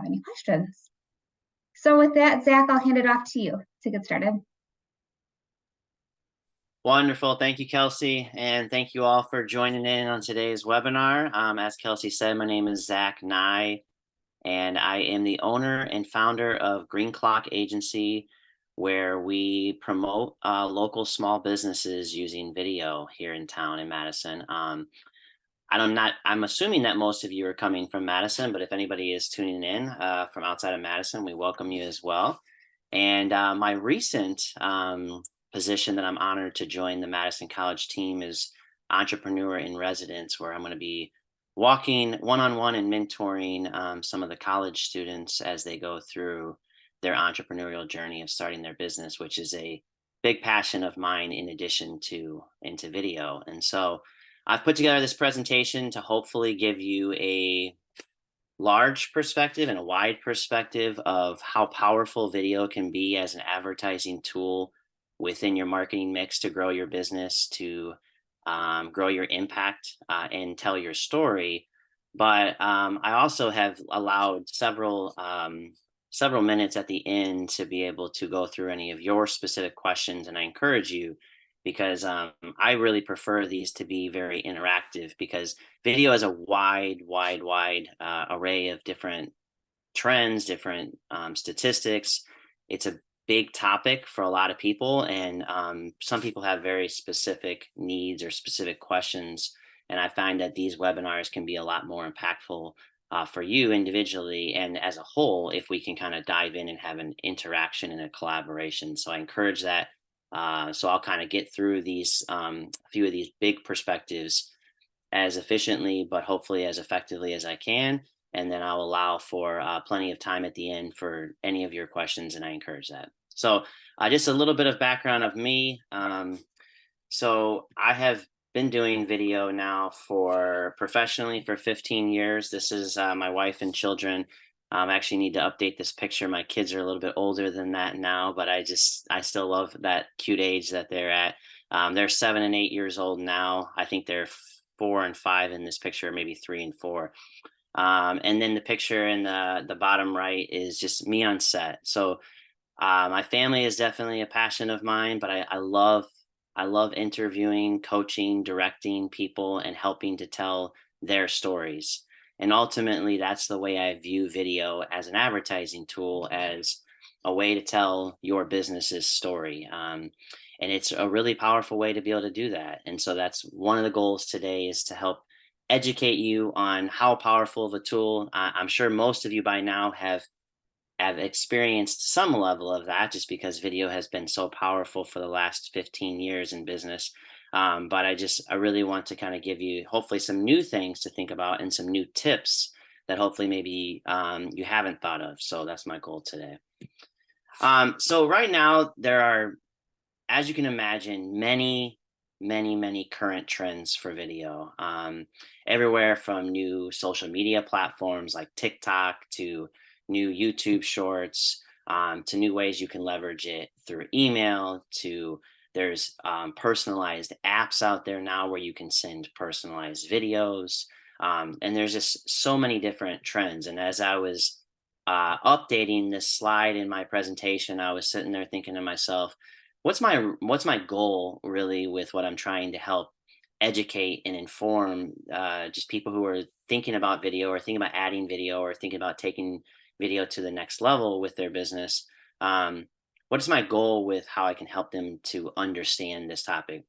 any questions. So with that, Zach, I'll hand it off to you to get started. Wonderful. Thank you, Kelsey. And thank you all for joining in on today's webinar. As Kelsey said, my name is Zach Nigh, and I am the owner and founder of Green Clock Agency, where we promote local small businesses using video here in town in Madison. I'm assuming that most of you are coming from Madison, but if anybody is tuning in from outside of Madison, we welcome you as well. And my recent position that I'm honored to join the Madison College team is Entrepreneur in Residence, where I'm going to be walking one-on-one and mentoring some of the college students as they go through their entrepreneurial journey of starting their business, which is a big passion of mine in addition to into video. And so I've put together this presentation to hopefully give you a large perspective and a wide perspective of how powerful video can be as an advertising tool within your marketing mix to grow your business, to grow your impact and tell your story. But I also have allowed several minutes at the end to be able to go through any of your specific questions, and I encourage you, because I really prefer these to be very interactive, because video has a wide array of different trends, different statistics. It's a big topic for a lot of people, and some people have very specific needs or specific questions. And I find that these webinars can be a lot more impactful for you individually and as a whole if we can kind of dive in and have an interaction and a collaboration. So I encourage that. So I'll kind of get through these a few of these big perspectives as efficiently, but hopefully as effectively as I can. And then I'll allow for plenty of time at the end for any of your questions, and I encourage that. So just a little bit of background of me. So I have been doing video now for professionally for 15 years. This is my wife and children. I actually need to update this picture. My kids are a little bit older than that now, but I still love that cute age that they're at. They're 7 and 8 years old now. I think they're 4 and 5 in this picture, maybe 3 and 4. And then the picture in the bottom right is just me on set. So my family is definitely a passion of mine, but I love interviewing, coaching, directing people, and helping to tell their stories. And ultimately, that's the way I view video as an advertising tool, as a way to tell your business's story. And it's a really powerful way to be able to do that. And so that's one of the goals today, is to help educate you on how powerful of a tool. I'm sure most of you by now have experienced some level of that, just because video has been so powerful for the last 15 years in business. But I really want to kind of give you hopefully some new things to think about and some new tips that hopefully maybe you haven't thought of. So that's my goal today. So right now there are, as you can imagine, many current trends for video, everywhere from new social media platforms like TikTok to new YouTube shorts, to new ways you can leverage it through email, to there's personalized apps out there now where you can send personalized videos. And there's just so many different trends. And as I was updating this slide in my presentation, I was sitting there thinking to myself, what's my goal really with what I'm trying to help educate and inform just people who are thinking about video, or thinking about adding video, or thinking about taking video to the next level with their business. What is my goal with how I can help them to understand this topic?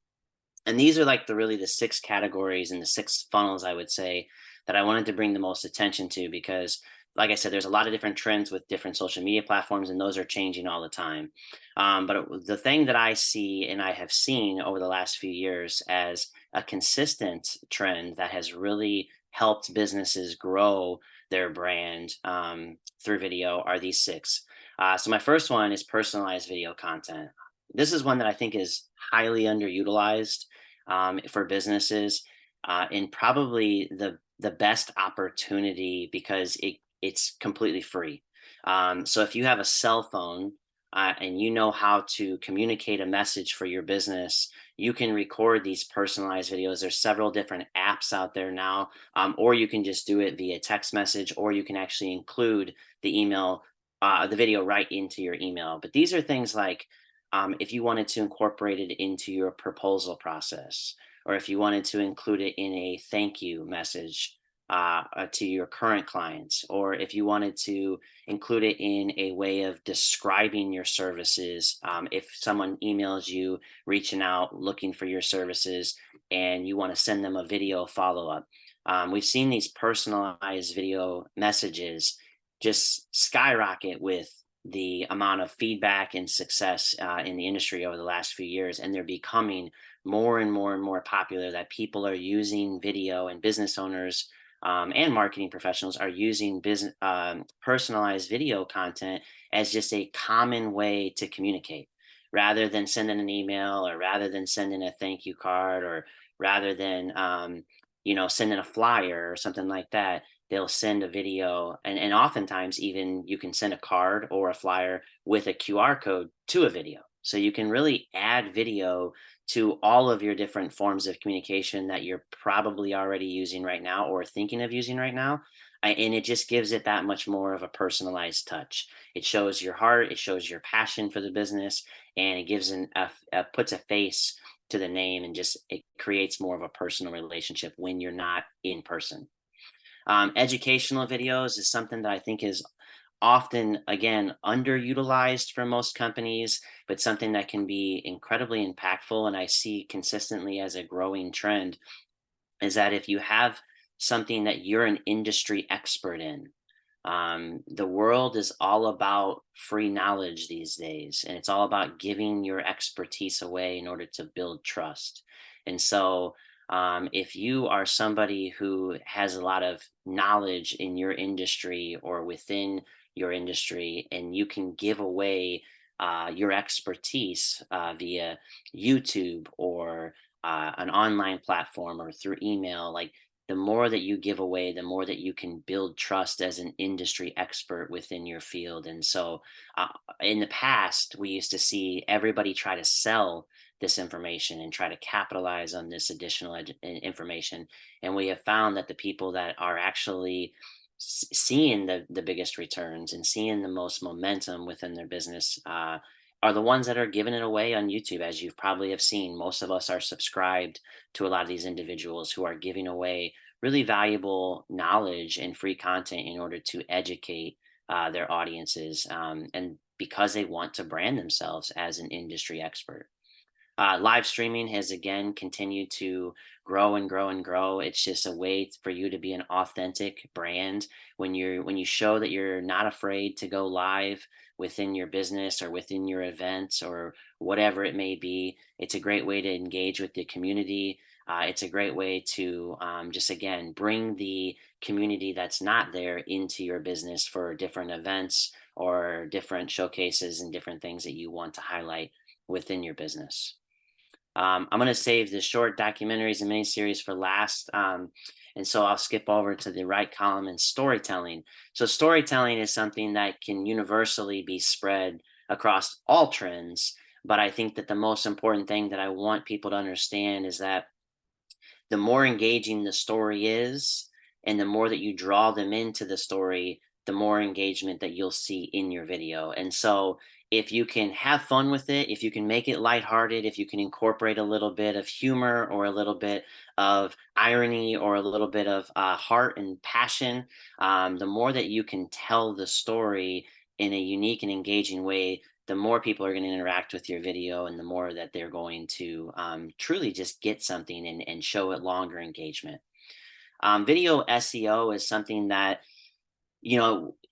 And these are like really the 6 categories and the 6 funnels, I would say, that I wanted to bring the most attention to, because like I said, there's a lot of different trends with different social media platforms, and those are changing all the time. But the thing that I see and I have seen over the last few years as a consistent trend that has really helped businesses grow their brand through video are these 6. So my first one is personalized video content. This is one that I think is highly underutilized for businesses, and probably the best opportunity, because it's completely free. So if you have a cell phone, and you know how to communicate a message for your business, you can record these personalized videos. There's several different apps out there now, or you can just do it via text message, or you can actually include the video right into your email. But these are things like if you wanted to incorporate it into your proposal process, or if you wanted to include it in a thank you message to your current clients, or if you wanted to include it in a way of describing your services. If someone emails you reaching out looking for your services and you want to send them a video follow up, we've seen these personalized video messages just skyrocket with the amount of feedback and success in the industry over the last few years. And they're becoming more and more and more popular, that people are using video, and business owners and marketing professionals are using business personalized video content as just a common way to communicate, rather than sending an email, or rather than sending a thank you card, or rather than sending a flyer or something like that. They'll send a video, and oftentimes even you can send a card or a flyer with a QR code to a video, so you can really add video to all of your different forms of communication that you're probably already using right now or thinking of using right now. And it just gives it that much more of a personalized touch. It shows your heart, it shows your passion for the business, and it gives puts a face to the name, and just it creates more of a personal relationship when you're not in person. Educational videos is something that I think is often, again, underutilized for most companies, but something that can be incredibly impactful. And I see consistently as a growing trend is that if you have something that you're an industry expert in, the world is all about free knowledge these days, and it's all about giving your expertise away in order to build trust. And so, if you are somebody who has a lot of knowledge in your industry or within your industry, and you can give away your expertise via YouTube or an online platform or through email, like the more that you give away, the more that you can build trust as an industry expert within your field. And so, uh, in the past, we used to see everybody try to sell this information and try to capitalize on this additional information. And we have found that the people that are actually seeing the biggest returns and seeing the most momentum within their business are the ones that are giving it away on YouTube. As you probably have seen, most of us are subscribed to a lot of these individuals who are giving away really valuable knowledge and free content in order to educate their audiences, and because they want to brand themselves as an industry expert. Live streaming has again continued to grow and grow and grow. It's just a way for you to be an authentic brand when you show that you're not afraid to go live within your business or within your events or whatever it may be. It's a great way to engage with the community. It's a great way to just again bring the community that's not there into your business for different events or different showcases and different things that you want to highlight within your business. I'm going to save the short documentaries and miniseries for last. And so I'll skip over to the right column in storytelling. So, storytelling is something that can universally be spread across all trends. But I think that the most important thing that I want people to understand is that the more engaging the story is, and the more that you draw them into the story, the more engagement that you'll see in your video. And so, if you can have fun with it, if you can make it lighthearted, if you can incorporate a little bit of humor or a little bit of irony or a little bit of heart and passion, the more that you can tell the story in a unique and engaging way, the more people are going to interact with your video, and the more that they're going to truly just get something and show it longer engagement. Video SEO is something that,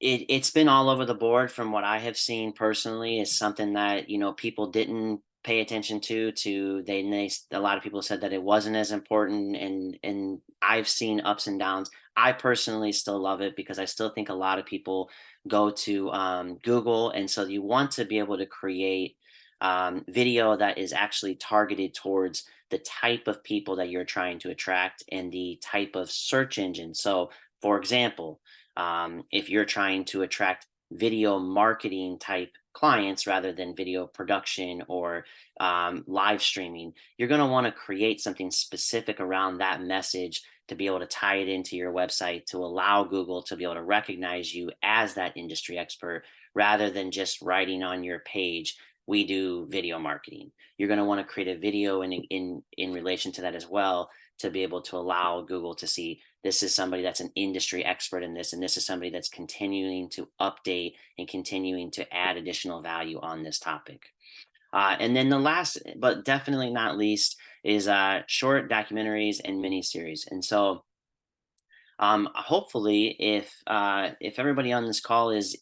it's been all over the board from what I have seen personally. Is something that, people didn't pay attention a lot of people said that it wasn't as important, and I've seen ups and downs. I personally still love it because I still think a lot of people go to Google, and so you want to be able to create video that is actually targeted towards the type of people that you're trying to attract and the type of search engine. So, for example, if you're trying to attract video marketing type clients rather than video production or live streaming, you're going to want to create something specific around that message to be able to tie it into your website to allow Google to be able to recognize you as that industry expert rather than just writing on your page, we do video marketing. You're going to want to create a video in relation to that as well to be able to allow Google to see this is somebody that's an industry expert in this, and this is somebody that's continuing to update and continuing to add additional value on this topic. And then the last, but definitely not least, is short documentaries and mini series. And so, hopefully, if everybody on this call is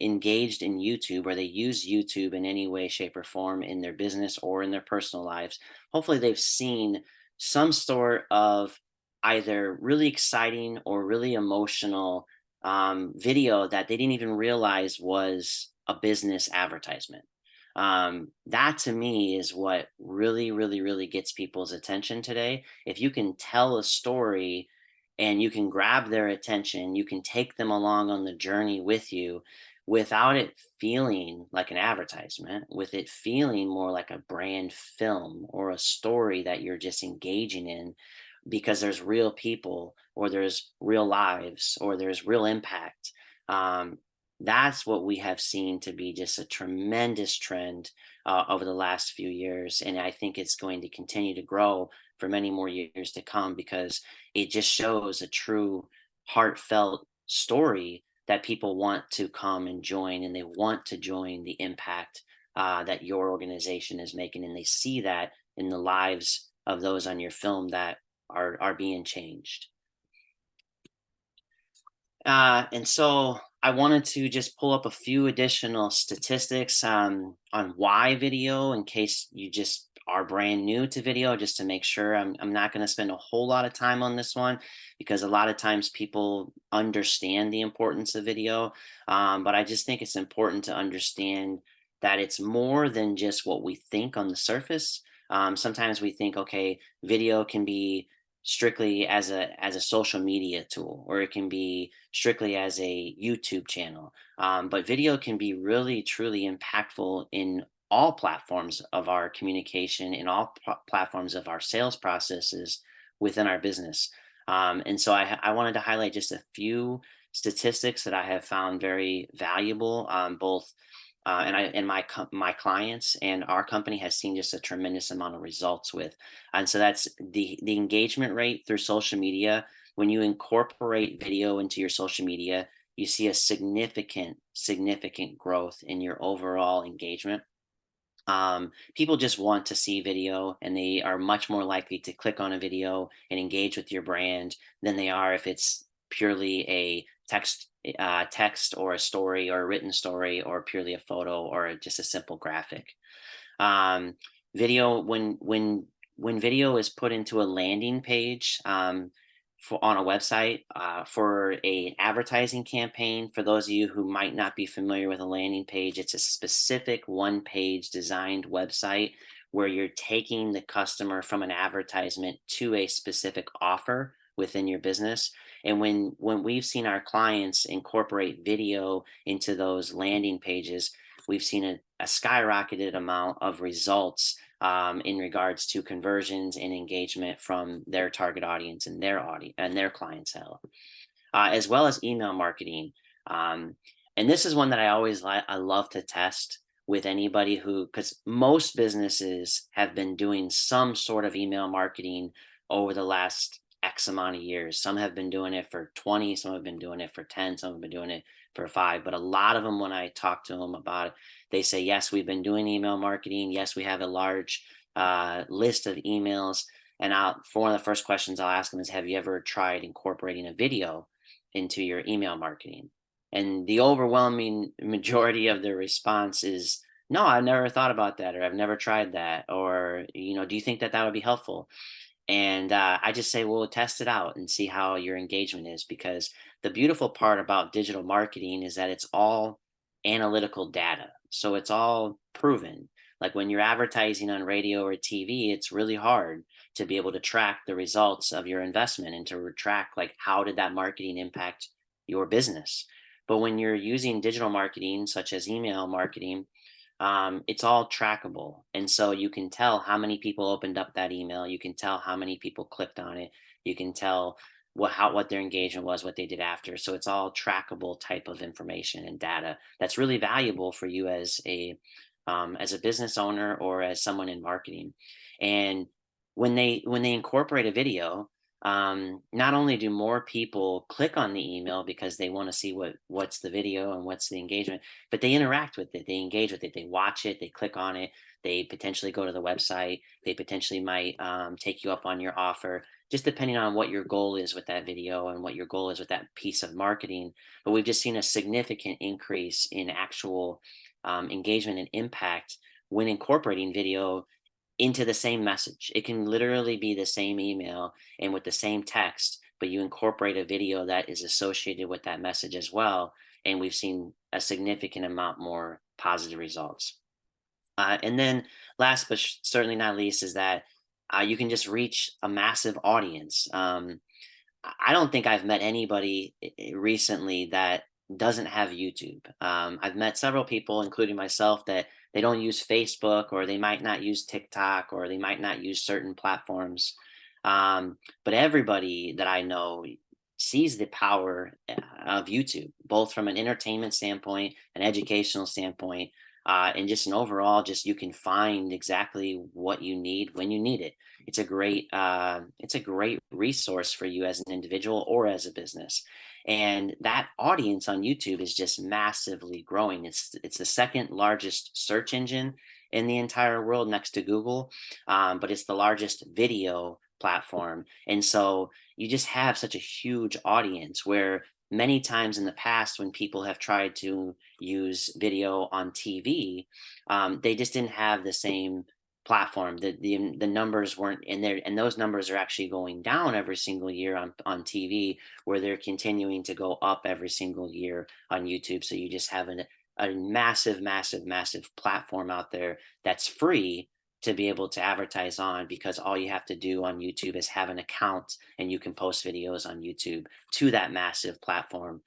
engaged in YouTube or they use YouTube in any way, shape, or form in their business or in their personal lives, hopefully they've seen some sort of either really exciting or really emotional video that they didn't even realize was a business advertisement. That to me is what really, really, really gets people's attention today. If you can tell a story and you can grab their attention, you can take them along on the journey with you without it feeling like an advertisement, with it feeling more like a brand film or a story that you're just engaging in because there's real people or there's real lives or there's real impact. Um, that's what we have seen to be just a tremendous trend over the last few years. And I think it's going to continue to grow for many more years to come because it just shows a true heartfelt story that people want to come and join and they want to join the impact that your organization is making. And they see that in the lives of those on your film that are being changed. And so I wanted to just pull up a few additional statistics on why video, in case you just are brand new to video, just to make sure I'm not going to spend a whole lot of time on this one because a lot of times people understand the importance of video. But I just think it's important to understand that it's more than just what we think on the surface. Sometimes we think, okay, video can be strictly as a social media tool, or it can be strictly as a YouTube channel. But video can be really truly impactful in all platforms of our communication, in all platforms of our sales processes within our business. And so I wanted to highlight just a few statistics that I have found very valuable, both and my clients and our company has seen just a tremendous amount of results with. And so that's the engagement rate through social media. When you incorporate video into your social media, you see a significant growth in your overall engagement. People just want to see video and they are much more likely to click on a video and engage with your brand than they are if it's purely a text or a story or a written story or purely a photo or just a simple graphic. um, Video, when video is put into a landing page on a website for a advertising campaign. For those of you who might not be familiar with a landing page, it's a specific one page designed website where you're taking the customer from an advertisement to a specific offer within your business. And when we've seen our clients incorporate video into those landing pages, we've seen a skyrocketed amount of results in regards to conversions and engagement from their target audience and their audience and their clientele, as well as email marketing. And this is one that I love to test with anybody who, because most businesses have been doing some sort of email marketing over the last X amount of years. Some have been doing it for 20, some have been doing it for 10, some have been doing it for 5. But a lot of them, when I talk to them about it, they say, yes, we've been doing email marketing. Yes, we have a large list of emails. And for one of the first questions I'll ask them is, have you ever tried incorporating a video into your email marketing? And the overwhelming majority of the response is, no, I've never thought about that, or I've never tried that, or, do you think that that would be helpful? And I just say, well, test it out and see how your engagement is. Because the beautiful part about digital marketing is that it's all analytical data. So it's all proven. Like when you're advertising on radio or TV, it's really hard to be able to track the results of your investment and to track, like, how did that marketing impact your business? But when you're using digital marketing, such as email marketing, it's all trackable. And so you can tell how many people opened up that email. You can tell how many people clicked on it. You can tell what their engagement was, what they did after. So it's all trackable type of information and data that's really valuable for you as a business owner or as someone in marketing. And when they incorporate a video, not only do more people click on the email because they want to see what's the video and what's the engagement, but they interact with it, they engage with it, they watch it, they click on it, they potentially go to the website, they potentially might take you up on your offer, just depending on what your goal is with that video and what your goal is with that piece of marketing. But we've just seen a significant increase in actual engagement and impact when incorporating video into the same message. It can literally be the same email and with the same text, but you incorporate a video that is associated with that message as well. And we've seen a significant amount more positive results. And then last but certainly not least is that you can just reach a massive audience. I don't think I've met anybody recently that doesn't have YouTube. I've met several people, including myself, that they don't use Facebook or they might not use TikTok or they might not use certain platforms. But everybody that I know sees the power of YouTube, both from an entertainment standpoint, an educational standpoint, and just an overall, just you can find exactly what you need when you need it. It's a great resource for you as an individual or as a business. And that audience on YouTube is just massively growing. It's the second largest search engine in the entire world next to Google, but it's the largest video platform. And so you just have such a huge audience where many times in the past when people have tried to use video on TV, they just didn't have the same platform. The numbers weren't in there, and those numbers are actually going down every single year on TV, where they're continuing to go up every single year on YouTube. So you just have a massive, massive, massive platform out there that's free to be able to advertise on, because all you have to do on YouTube is have an account and you can post videos on YouTube to that massive platform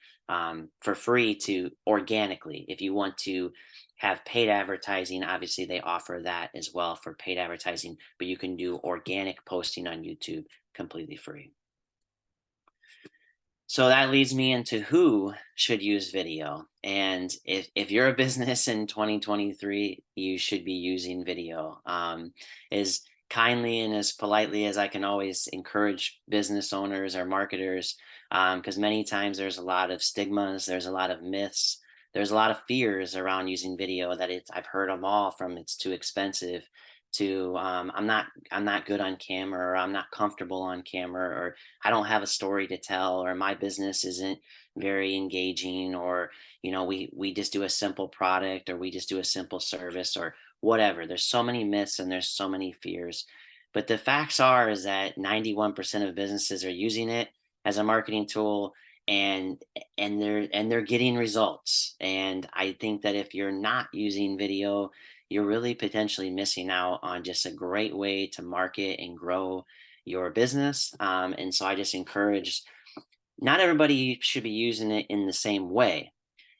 for free to organically. If you want to have paid advertising, obviously they offer that as well for paid advertising, but you can do organic posting on YouTube completely free. So that leads me into who should use video. And if you're a business in 2023, you should be using video. As kindly and as politely as I can always encourage business owners or marketers, because many times there's a lot of stigmas, there's a lot of myths, there's a lot of fears around using video that I've heard them all, from it's too expensive to I'm not good on camera, or I'm not comfortable on camera, or I don't have a story to tell, or my business isn't very engaging, or we just do a simple product, or we just do a simple service, or whatever. There's so many myths and there's so many fears. But the facts are is that 91% of businesses are using it as a marketing tool, and they're getting results. And I think that if you're not using video, you're really potentially missing out on just a great way to market and grow your business. And so I just encourage, not everybody should be using it in the same way.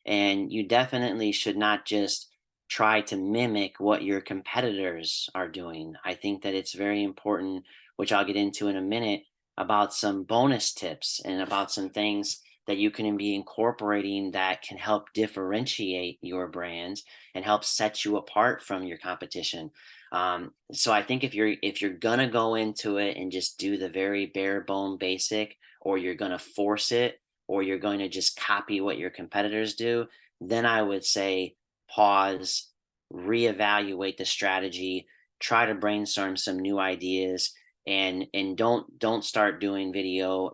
And you definitely should not just try to mimic what your competitors are doing. I think that it's very important, which I'll get into in a minute, about some bonus tips and about some things that you can be incorporating that can help differentiate your brand and help set you apart from your competition. So I think if you're gonna go into it and just do the very bare bone basic, or you're gonna force it, or you're going to just copy what your competitors do, then I would say pause, reevaluate the strategy, try to brainstorm some new ideas, and don't start doing video.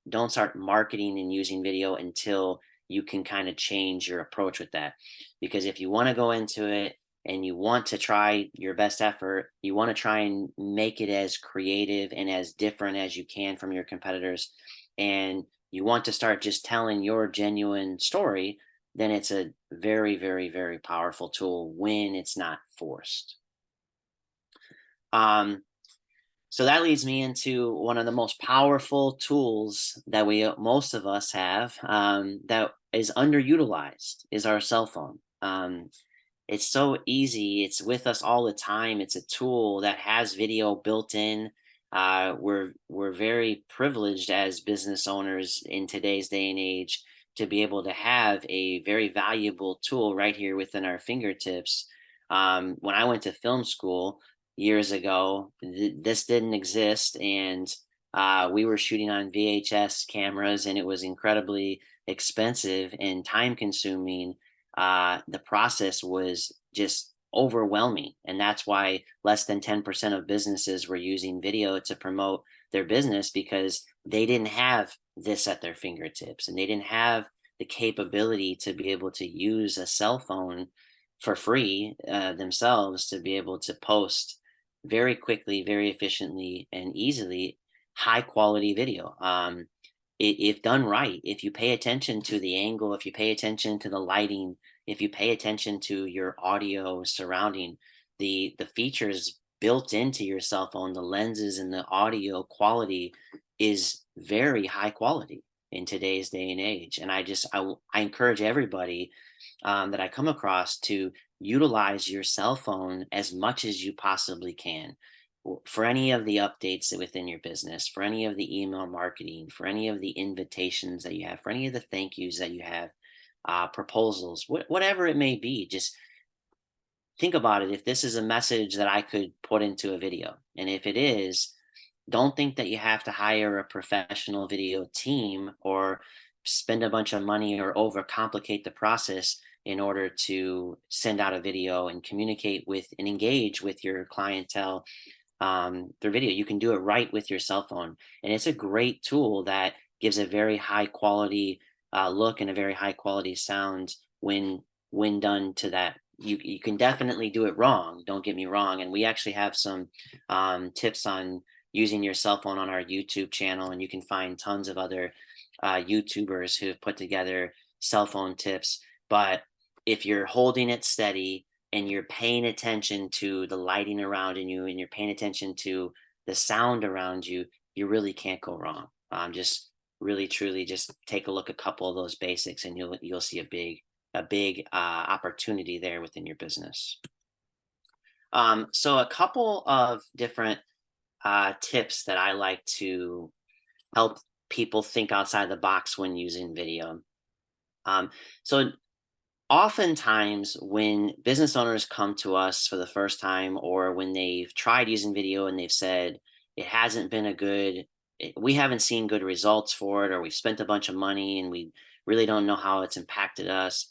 Don't start marketing and using video until you can kind of change your approach with that. Because if you want to go into it and you want to try your best effort, you want to try and make it as creative and as different as you can from your competitors, and you want to start just telling your genuine story, then it's a very, very, very powerful tool when it's not forced. So that leads me into one of the most powerful tools that most of us have, that is underutilized is our cell phone. It's so easy. It's with us all the time. It's a tool that has video built in. We're very privileged as business owners in today's day and age to be able to have a very valuable tool right here within our fingertips. When I went to film school years ago, this didn't exist, and we were shooting on VHS cameras, and it was incredibly expensive and time consuming. The process was just overwhelming. And that's why less than 10% of businesses were using video to promote their business, because they didn't have this at their fingertips and they didn't have the capability to be able to use a cell phone for free themselves to be able to post very quickly, very efficiently, and easily high quality video. If done right, if you pay attention to the angle, if you pay attention to the lighting, if you pay attention to your audio surrounding, the features built into your cell phone, the lenses and the audio quality is very high quality in today's day and age. And I encourage everybody that I come across to utilize your cell phone as much as you possibly can for any of the updates within your business, for any of the email marketing, for any of the invitations that you have, for any of the thank yous that you have, proposals, whatever it may be. Just think about it. If this is a message that I could put into a video, and if it is, don't think that you have to hire a professional video team or spend a bunch of money or overcomplicate the process in order to send out a video and communicate with and engage with your clientele through video. You can do it right with your cell phone, and it's a great tool that gives a very high quality look and a very high quality sound when done to that. You can definitely do it wrong. Don't get me wrong. And we actually have some tips on using your cell phone on our YouTube channel, and you can find tons of other YouTubers who have put together cell phone tips. But if you're holding it steady and you're paying attention to the lighting around in you and you're paying attention to the sound around you, you really can't go wrong. Just really truly just take a look at a couple of those basics and you'll see a big opportunity there within your business. So a couple of different tips that I like to help people think outside the box when using video. So oftentimes when business owners come to us for the first time, or when they've tried using video and they've said it hasn't been we haven't seen good results for it, or we've spent a bunch of money and we really don't know how it's impacted us.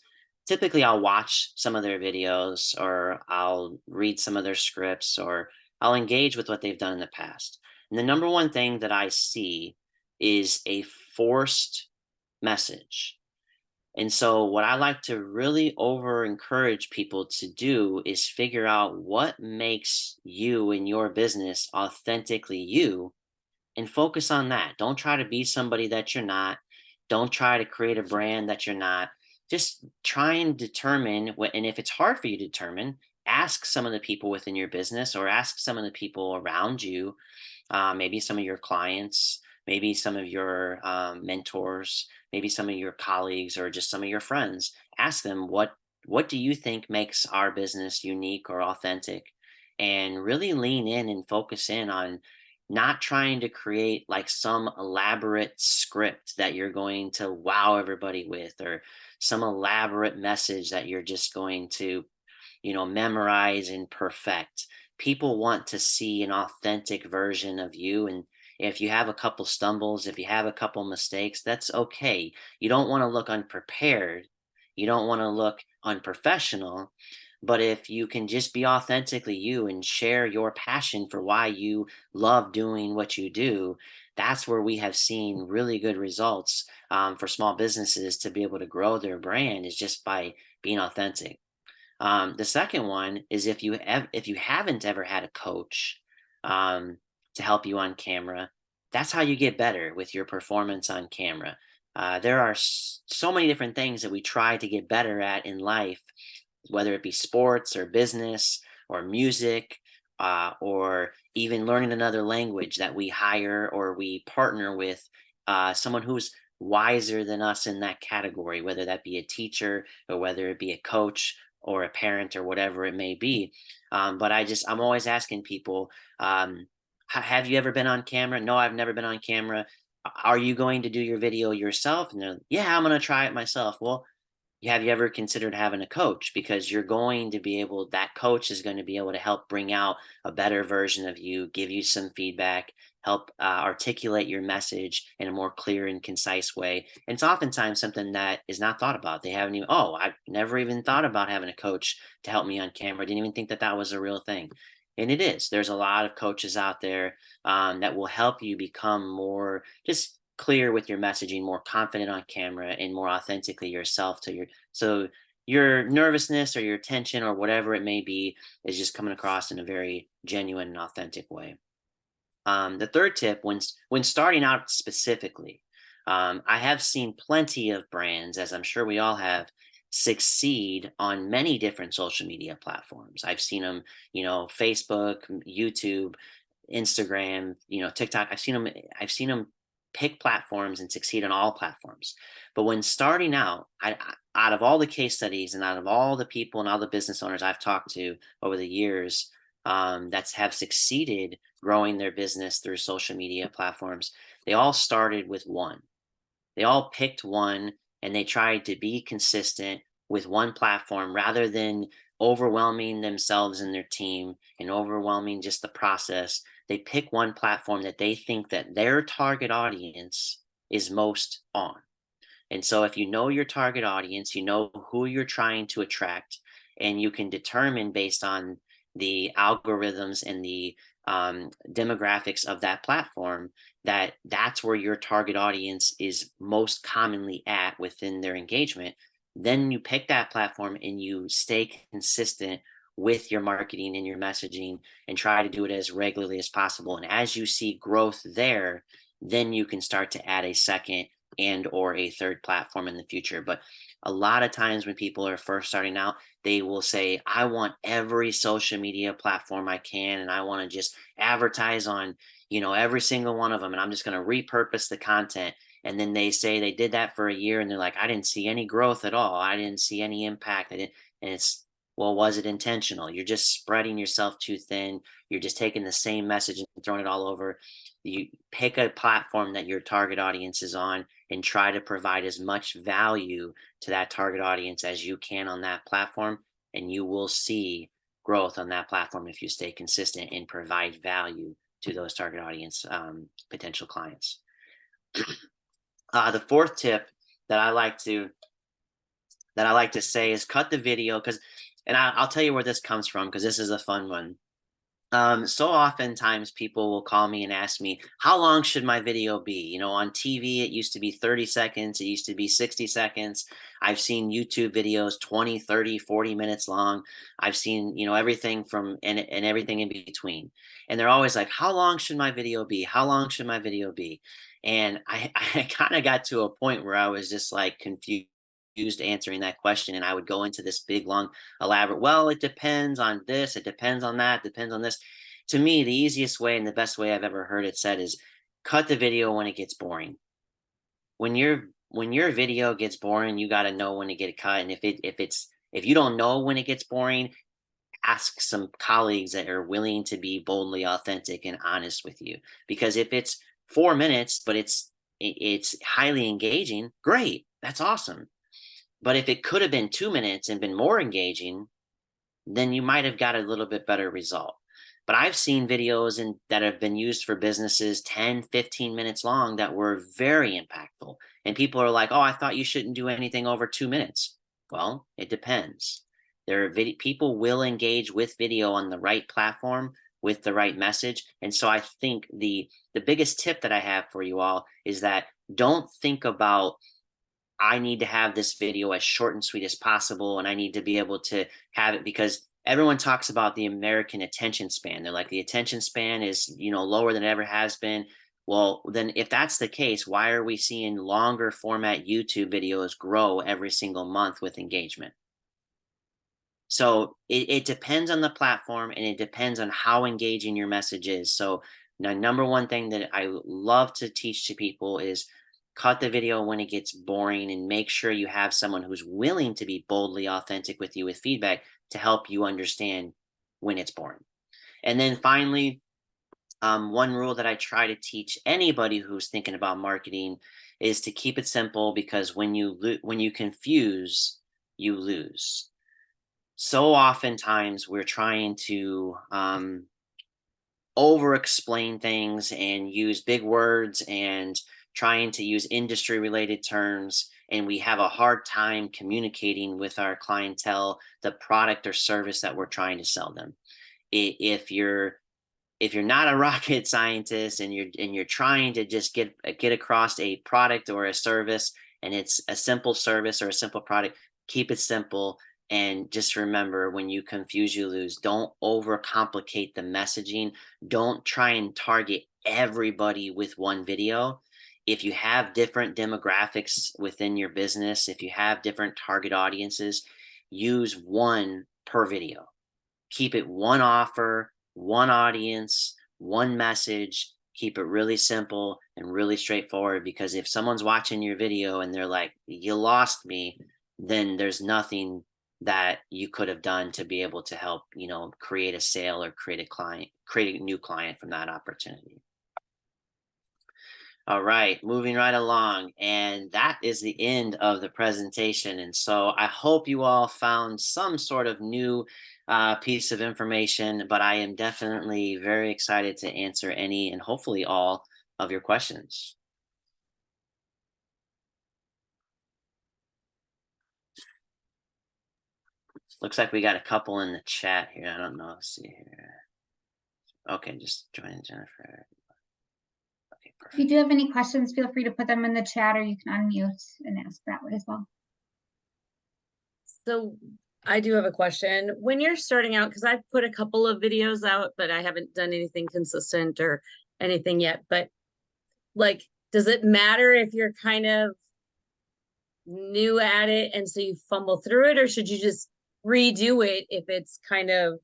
Typically I'll watch some of their videos, or I'll read some of their scripts, or I'll engage with what they've done in the past. And the number one thing that I see is a forced message. And so, what I like to really over encourage people to do is figure out what makes you and your business authentically you, and focus on that. Don't try to be somebody that you're not. Don't try to create a brand that you're not. Just try and determine what, and if it's hard for you to determine, ask some of the people within your business, or ask some of the people around you, maybe some of your clients, maybe some of your mentors, maybe some of your colleagues, or just some of your friends. Ask them what do you think makes our business unique or authentic, and really lean in and focus in on not trying to create like some elaborate script that you're going to wow everybody with, or some elaborate message that you're just going to memorize and perfect. People want to see an authentic version of you. And if you have a couple stumbles, if you have a couple mistakes, that's okay. You don't want to look unprepared. You don't want to look unprofessional. But if you can just be authentically you and share your passion for why you love doing what you do, that's where we have seen really good results for small businesses to be able to grow their brand, is just by being authentic. The second one is, if you haven't ever had a coach to help you on camera, that's how you get better with your performance on camera. There are so many different things that we try to get better at in life, whether it be sports or business or music, or even learning another language, that we hire or we partner with someone who's wiser than us in that category, whether that be a teacher or whether it be a coach or a parent or whatever it may be. But I'm always asking people, have you ever been on camera? No, I've never been on camera. Are you going to do your video yourself? And they're, yeah, I'm going to try it myself. Well, have you ever considered having a coach? Because you're going to be able, that coach is going to be able to help bring out a better version of you, give you some feedback, help articulate your message in a more clear and concise way. And it's oftentimes something that is not thought about. They haven't even, oh, I've never even thought about having a coach to help me on camera. I didn't even think that that was a real thing. And it is. There's a lot of coaches out there that will help you become more just clear with your messaging, more confident on camera, and more authentically yourself to your so your nervousness or your tension or whatever it may be is just coming across in a very genuine and authentic way. The third tip, when starting out specifically, I have seen plenty of brands, as I'm sure we all have, succeed on many different social media platforms. I've seen them, Facebook, YouTube, Instagram, TikTok. I've seen them pick platforms and succeed on all platforms. But when starting out, out of all the case studies and out of all the people and all the business owners I've talked to over the years, that have succeeded growing their business through social media platforms, they all started with one. They all picked one and they tried to be consistent with one platform rather than overwhelming themselves and their team and overwhelming just the process. They pick one platform that they think that their target audience is most on. And so if you know your target audience, you know who you're trying to attract, and you can determine based on the algorithms and the demographics of that platform that that's where your target audience is most commonly at within their engagement, then you pick that platform and you stay consistent with your marketing and your messaging and try to do it as regularly as possible. And as you see growth there, then you can start to add a second and or a third platform in the future. But a lot of times when people are first starting out, they will say, I want every social media platform I can, and I want to just advertise on, every single one of them, and I'm just going to repurpose the content. And then they say they did that for a year and they're like, I didn't see any growth at all. I didn't see any impact. I didn't, and it's, well, was it intentional? You're just spreading yourself too thin. You're just taking the same message and throwing it all over. You pick a platform that your target audience is on and try to provide as much value to that target audience as you can on that platform, and you will see growth on that platform if you stay consistent and provide value to those target audience potential clients. The fourth tip that I like to say is cut the video, because, and I'll tell you where this comes from because this is a fun one. So oftentimes people will call me and ask me, how long should my video be? On TV, it used to be 30 seconds. It used to be 60 seconds. I've seen YouTube videos 20, 30, 40 minutes long. I've seen, everything from, and everything in between. And they're always like, how long should my video be? How long should my video be? And I kind of got to a point where I was just like confused answering that question, and I would go into this big long elaborate, well, it depends on this, it depends on that, depends on this. To me, the easiest way and the best way I've ever heard it said is cut the video when it gets boring. When your video gets boring, you got to know when to get it cut. And if you don't know when it gets boring, ask some colleagues that are willing to be boldly authentic and honest with you. Because if it's 4 minutes but it's highly engaging, great, that's awesome. But if it could have been 2 minutes and been more engaging, then you might have got a little bit better result. But I've seen videos that have been used for businesses 10, 15 minutes long that were very impactful. And people are like, oh, I thought you shouldn't do anything over 2 minutes. Well, it depends. People will engage with video on the right platform with the right message. And so I think the biggest tip that I have for you all is that don't think about, I need to have this video as short and sweet as possible, and I need to be able to have it, because everyone talks about the American attention span. They're like, the attention span is, lower than it ever has been. Well, then if that's the case, why are we seeing longer format YouTube videos grow every single month with engagement? So it depends on the platform, and it depends on how engaging your message is. So the number one thing that I love to teach to people is cut the video when it gets boring, and make sure you have someone who's willing to be boldly authentic with you with feedback to help you understand when it's boring. And then finally, one rule that I try to teach anybody who's thinking about marketing is to keep it simple, because when you confuse, you lose. So oftentimes we're trying to over explain things and use big words and trying to use industry related terms, and we have a hard time communicating with our clientele the product or service that we're trying to sell them. If you're not a rocket scientist and you're trying to just get across a product or a service, and it's a simple service or a simple product, keep it simple. And just remember, when you confuse, you lose. Don't overcomplicate the messaging. Don't try and target everybody with one video. If you have different demographics within your business, if you have different target audiences, use one per video. Keep it one offer, one audience, one message. Keep it really simple and really straightforward, because if someone's watching your video and they're like, you lost me, then there's nothing that you could have done to be able to help, create a sale or create a new client from that opportunity. All right, moving right along. And that is the end of the presentation. And so I hope you all found some sort of new piece of information, but I am definitely very excited to answer any and hopefully all of your questions. Looks like we got a couple in the chat here. I don't know. Let's see here. Okay, just join Jennifer. Okay, If you perfect. do have any questions, feel free to put them in the chat, or you can unmute and ask that way as well. So I do have a question. When you're starting out, because I've put a couple of videos out, but I haven't done anything consistent or anything yet. But like, does it matter if you're kind of new at it and so you fumble through it, or should you just redo it if it's kind of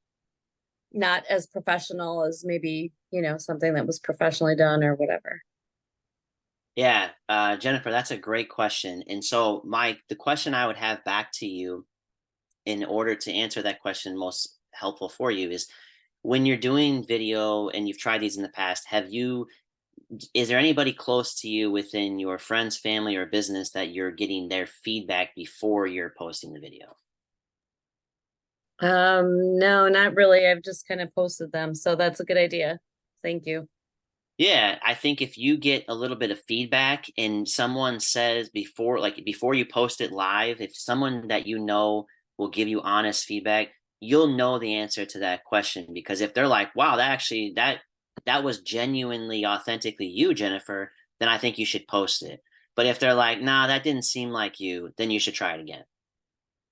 not as professional as maybe, something that was professionally done or whatever? Yeah, Jennifer, that's a great question. And so, Mike, the question I would have back to you in order to answer that question most helpful for you is, when you're doing video and you've tried these in the past, is there anybody close to you within your friends, family, or business that you're getting their feedback before you're posting the video? No, not really. I've just kind of posted them. So that's a good idea. Thank you. Yeah, I think if you get a little bit of feedback and someone says before you post it live, if someone that will give you honest feedback, you'll know the answer to that question. Because if they're like, wow, that was genuinely authentically you, Jennifer, then I think you should post it. But if they're like, nah, that didn't seem like you, then you should try it again.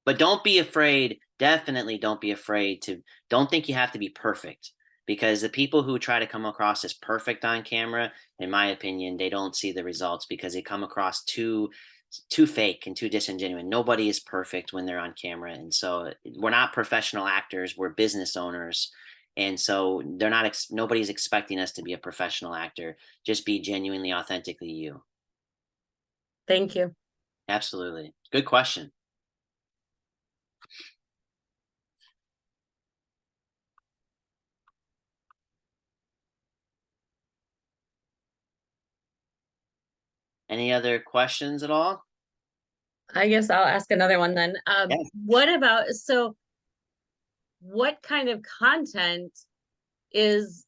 But don't be afraid. Definitely don't be afraid don't think you have to be perfect, because the people who try to come across as perfect on camera, in my opinion, they don't see the results because they come across too fake and too disingenuous. Nobody is perfect when they're on camera. And so we're not professional actors, we're business owners. And so nobody's expecting us to be a professional actor. Just be genuinely, authentically you. Thank you. Absolutely. Good question. Any other questions at all? I guess I'll ask another one then. Yeah. What kind of content is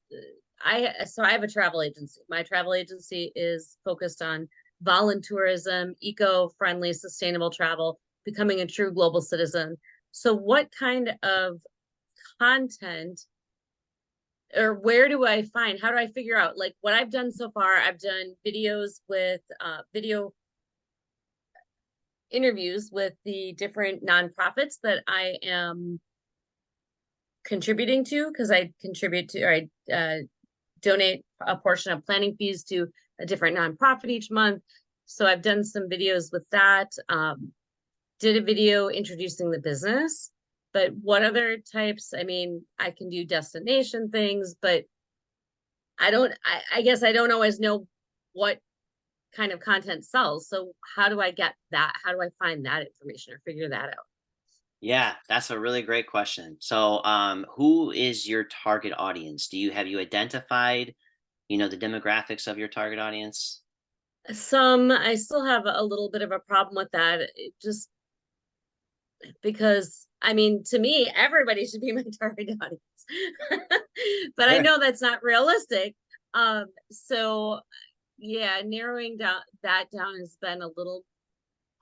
I have a travel agency. My travel agency is focused on voluntourism, eco-friendly, sustainable travel, becoming a true global citizen. So what kind of content, or where do I find, how do I figure out, like, what I've done so far? I've done videos with video interviews with the different nonprofits that I am contributing to, because I contribute to, or I donate a portion of planning fees to a different nonprofit each month. So I've done some videos with that. Did a video introducing the business, but what other types? I mean, I can do destination things, but I guess I don't always know what kind of content sells. So how do I get that? How do I find that information or figure that out? Yeah, that's a really great question. So, who is your target audience? Have you identified, the demographics of your target audience? I still have a little bit of a problem with that. Just because, I mean, to me, everybody should be my target audience. But I Sure. know that's not realistic. So yeah, narrowing down that down has been a little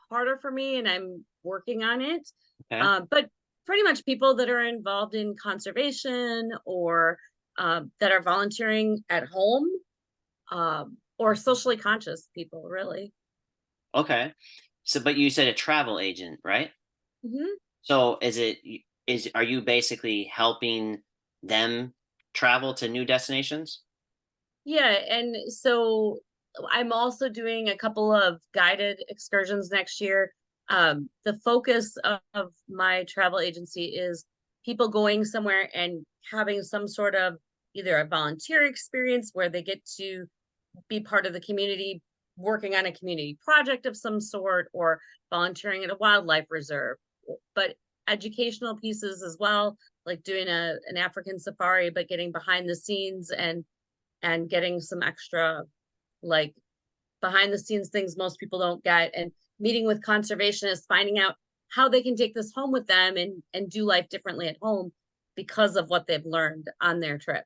harder for me, and I'm working on it. Okay. But pretty much people that are involved in conservation, or that are volunteering at home, or socially conscious people, really. Okay. So, but you said a travel agent, right? Mhm. So, are you basically helping them travel to new destinations? Yeah, and so I'm also doing a couple of guided excursions next year. The focus of my travel agency is people going somewhere and having some sort of either a volunteer experience where they get to be part of the community, working on a community project of some sort, or volunteering at a wildlife reserve, but educational pieces as well, like doing an African safari, but getting behind the scenes and getting some extra, like, behind the scenes things most people don't get, and meeting with conservationists, finding out how they can take this home with them and do life differently at home because of what they've learned on their trip.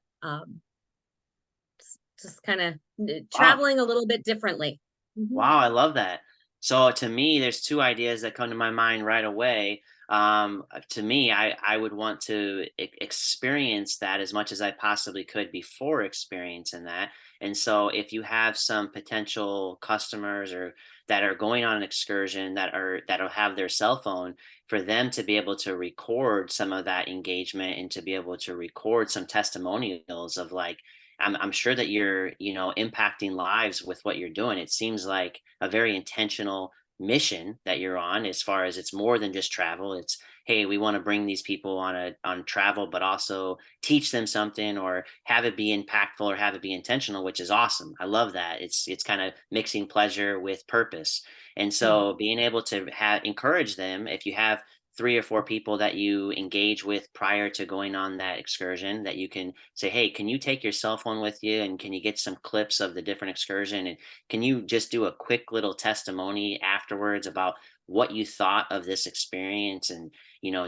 Just kind of Wow. traveling a little bit differently. Mhm. Wow, I love that. So to me, there's two ideas that come to my mind right away. To me, I would want to experience that as much as I possibly could before experiencing that. And so, if you have some potential customers or that are going on an excursion that'll have their cell phone, for them to be able to record some of that engagement and to be able to record some testimonials of like, I'm sure that you're, impacting lives with what you're doing. It seems like a very intentional mission that you're on, as far as it's more than just travel. It's, hey, we want to bring these people on travel, but also teach them something or have it be impactful or have it be intentional, which is awesome. I love that. It's kind of mixing pleasure with purpose. And Mhm. so being able to encourage them, if you have 3 or 4 people that you engage with prior to going on that excursion, that you can say, hey, can you take your cell phone with you and can you get some clips of the different excursion, and can you just do a quick little testimony afterwards about what you thought of this experience, and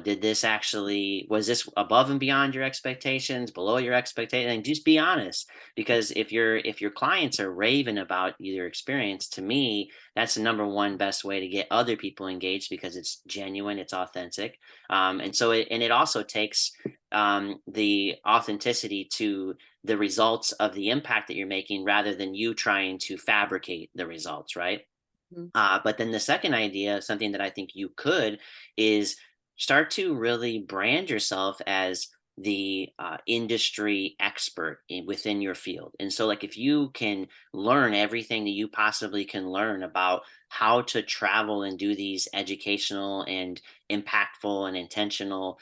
did this actually, was this above and beyond your expectations, below your expectations, and just be honest. Because if your clients are raving about your experience, to me, that's the number one best way to get other people engaged, because it's genuine, it's authentic. And it also takes the authenticity to the results of the impact that you're making, rather than you trying to fabricate the results, right? Mhm. But then the second idea, something that I think you could, is start to really brand yourself as the industry expert within your field. And so, like, if you can learn everything that you possibly can learn about how to travel and do these educational and impactful and intentional,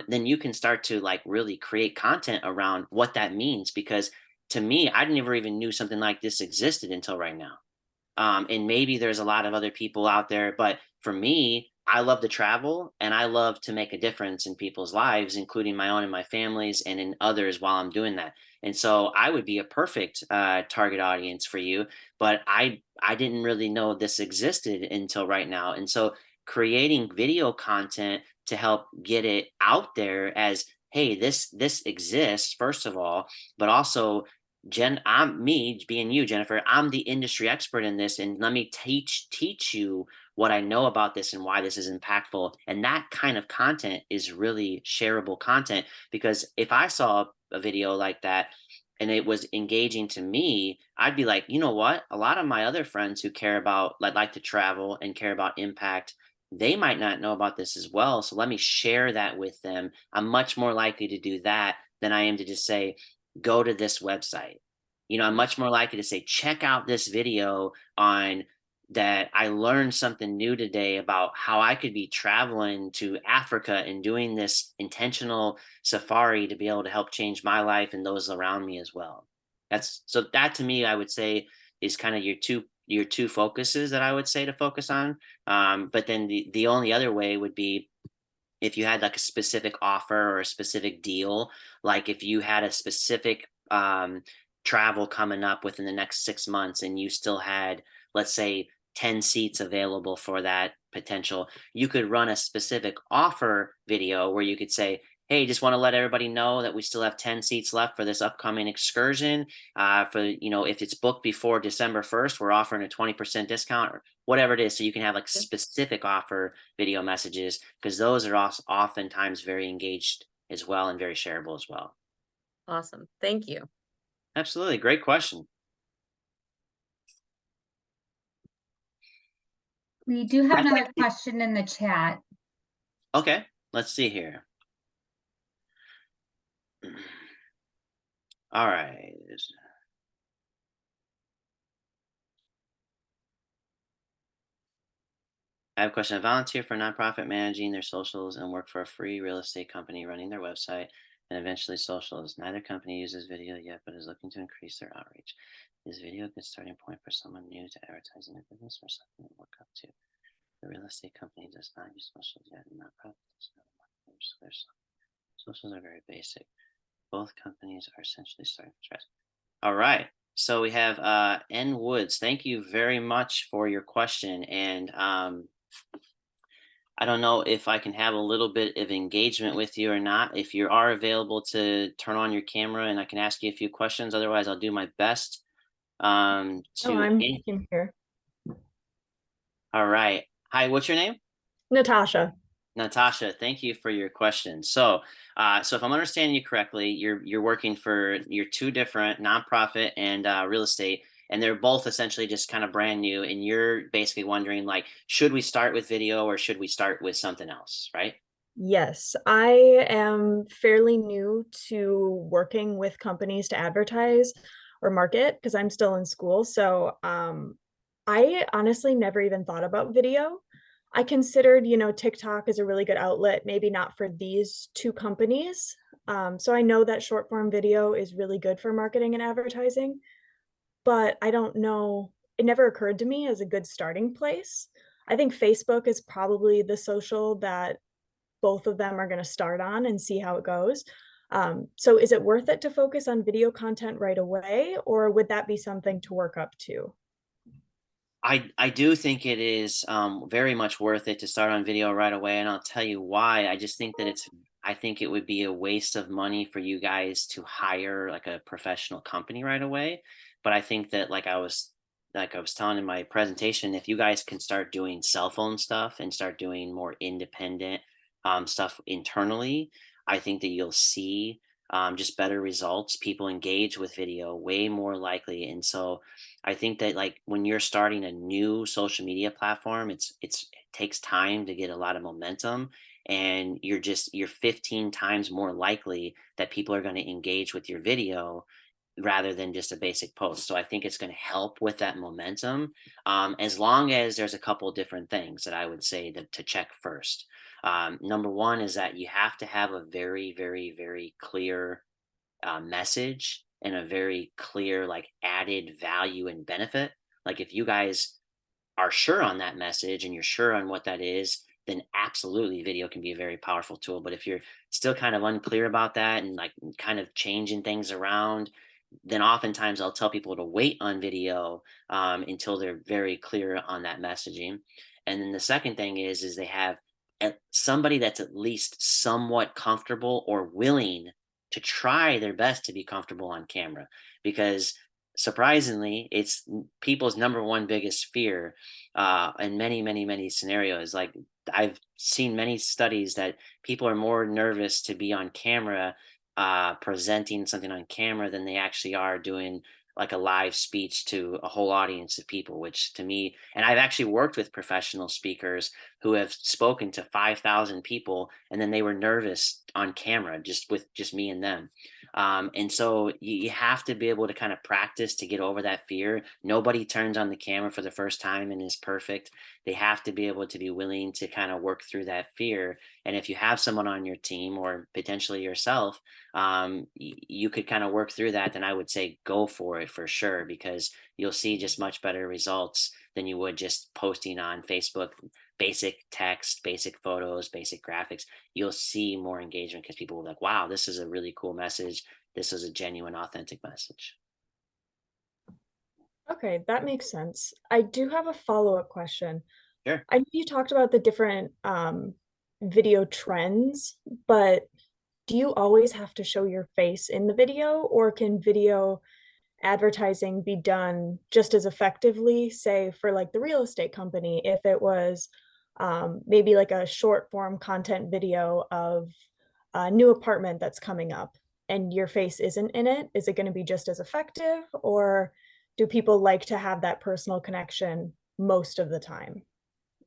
then you can start to like really create content around what that means. Because to me, I never even knew something like this existed until right now. And maybe there's a lot of other people out there, but for me, I love to travel and I love to make a difference in people's lives, including my own and my family's and in others while I'm doing that. And so I would be a perfect target audience for you, but I didn't really know this existed until right now. And so creating video content to help get it out there as, hey, this exists, first of all, but also, I'm me being you, Jennifer. I'm the industry expert in this, and let me teach you what I know about this and why this is impactful. And that kind of content is really shareable content, because if I saw a video like that and it was engaging to me, I'd be like, you know what? A lot of my other friends who care about, like to travel and care about impact, they might not know about this as well. So let me share that with them. I'm much more likely to do that than I am to just say, go to this website. I'm much more likely to say, check out this video on that. I learned something new today about how I could be traveling to Africa and doing this intentional safari to be able to help change my life and those around me as well. That to me, I would say, is kind of your your two focuses that I would say to focus on. But then the only other way would be if you had like a specific offer or a specific deal, like if you had a specific travel coming up within the next 6 months and you still had, let's say, 10 seats available for that potential, you could run a specific offer video where you could say, hey, just want to let everybody know that we still have 10 seats left for this upcoming excursion. For, if it's booked before December 1st, we're offering a 20% discount or whatever it is. So you can have like specific offer video messages, because those are also oftentimes very engaged as well and very shareable as well. Awesome. Thank you. Absolutely. Great question. We do have another question in the chat. Okay, let's see here. All right. I have a question. I volunteer for a nonprofit managing their socials and work for a free real estate company running their website and eventually socials. Neither company uses video yet, but is looking to increase their outreach. Is video a good starting point for someone new to advertising their business or something to work up to? The real estate company does not use socials yet, and nonprofit does not use their socials are very basic. Both companies are essentially starting from scratch. All right. So we have N Woods. Thank you very much for your question. And I don't know if I can have a little bit of engagement with you or not. If you are available to turn on your camera and I can ask you a few questions, otherwise I'll do my best I'm here. All right. Hi, what's your name? Natasha. Natasha, thank you for your question. So if I'm understanding you correctly, you're working for your two different nonprofit and real estate, and they're both essentially just kind of brand new, and you're basically wondering, like, should we start with video or should we start with something else, right? Yes, I am fairly new to working with companies to advertise or market because I'm still in school. So I honestly never even thought about video. I considered, TikTok is a really good outlet, maybe not for these two companies. So I know that short form video is really good for marketing and advertising, but I don't know. It never occurred to me as a good starting place. I think Facebook is probably the social that both of them are going to start on and see how it goes. So is it worth it to focus on video content right away, or would that be something to work up to? I do think it is very much worth it to start on video right away, and I'll tell you why. I think it would be a waste of money for you guys to hire like a professional company right away. But I think that like I was telling in my presentation, if you guys can start doing cell phone stuff and start doing more independent stuff internally, I think that you'll see just better results. People engage with video way more likely, and so I think that like when you're starting a new social media platform, it takes time to get a lot of momentum, and you're 15 times more likely that people are going to engage with your video rather than just a basic post. So I think it's going to help with that momentum, as long as there's a couple of different things that I would say to check first. Number one is that you have to have a very, very, very clear message and a very clear like added value and benefit. Like if you guys are sure on that message and you're sure on what that is, then absolutely video can be a very powerful tool. But if you're still kind of unclear about that and like kind of changing things around, then oftentimes I'll tell people to wait on video until they're very clear on that messaging. And then the second thing is they have somebody that's at least somewhat comfortable or willing to try their best to be comfortable on camera, because surprisingly it's people's number one biggest fear in many, many, many scenarios. Like I've seen many studies that people are more nervous to be on camera, presenting something on camera, than they actually are doing like a live speech to a whole audience of people, which to me, and I've actually worked with professional speakers who have spoken to 5,000 people and then they were nervous on camera just with just me and them. And so you have to be able to kind of practice to get over that fear. Nobody turns on the camera for the first time and is perfect. They have to be able to be willing to kind of work through that fear. And if you have someone on your team or potentially yourself, you could kind of work through that, then I would say go for it for sure, because you'll see just much better results than you would just posting on Facebook basic text, basic photos, basic graphics. You'll see more engagement because people will be like, wow, this is a really cool message. This is a genuine, authentic message. Okay, that makes sense. I do have a follow-up question. Sure. I know you talked about the different video trends, but do you always have to show your face in the video, or can video advertising be done just as effectively, say for like the real estate company, if it was maybe like a short form content video of a new apartment that's coming up and your face isn't in it? Is it going to be just as effective, or do people like to have that personal connection most of the time?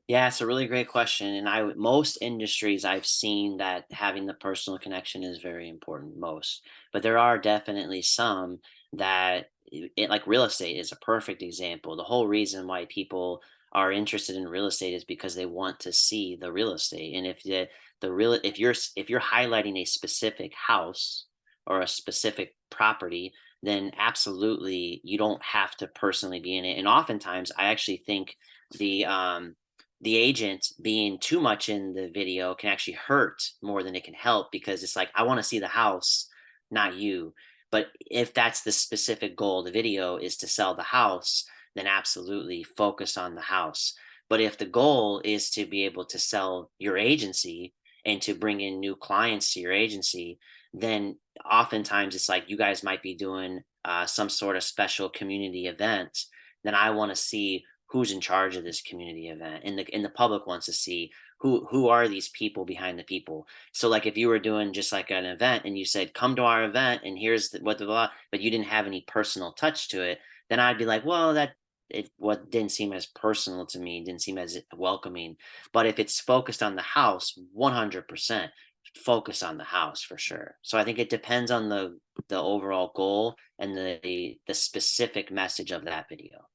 Yeah, it's a really great question. And most industries I've seen that having the personal connection is very important, most. But there are definitely some that like real estate is a perfect example. The whole reason why people are interested in real estate is because they want to see the real estate. And if you're highlighting a specific house or a specific property, then absolutely you don't have to personally be in it. And oftentimes I actually think the agent being too much in the video can actually hurt more than it can help, because it's like, I want to see the house, not you. But if that's the specific goal, the video is to sell the house, then absolutely focus on the house. But if the goal is to be able to sell your agency and to bring in new clients to your agency, then oftentimes it's like you guys might be doing some sort of special community event. Then I want to see who's in charge of this community event, and the public wants to see who are these people behind the people. So like if you were doing just like an event and you said come to our event and here's what the blah, but you didn't have any personal touch to it, then I'd be like, well, that it what didn't seem as personal to me, didn't seem as welcoming. But if it's focused on the house, 100% focus on the house for sure. So I think it depends on the overall goal and the specific message of that video.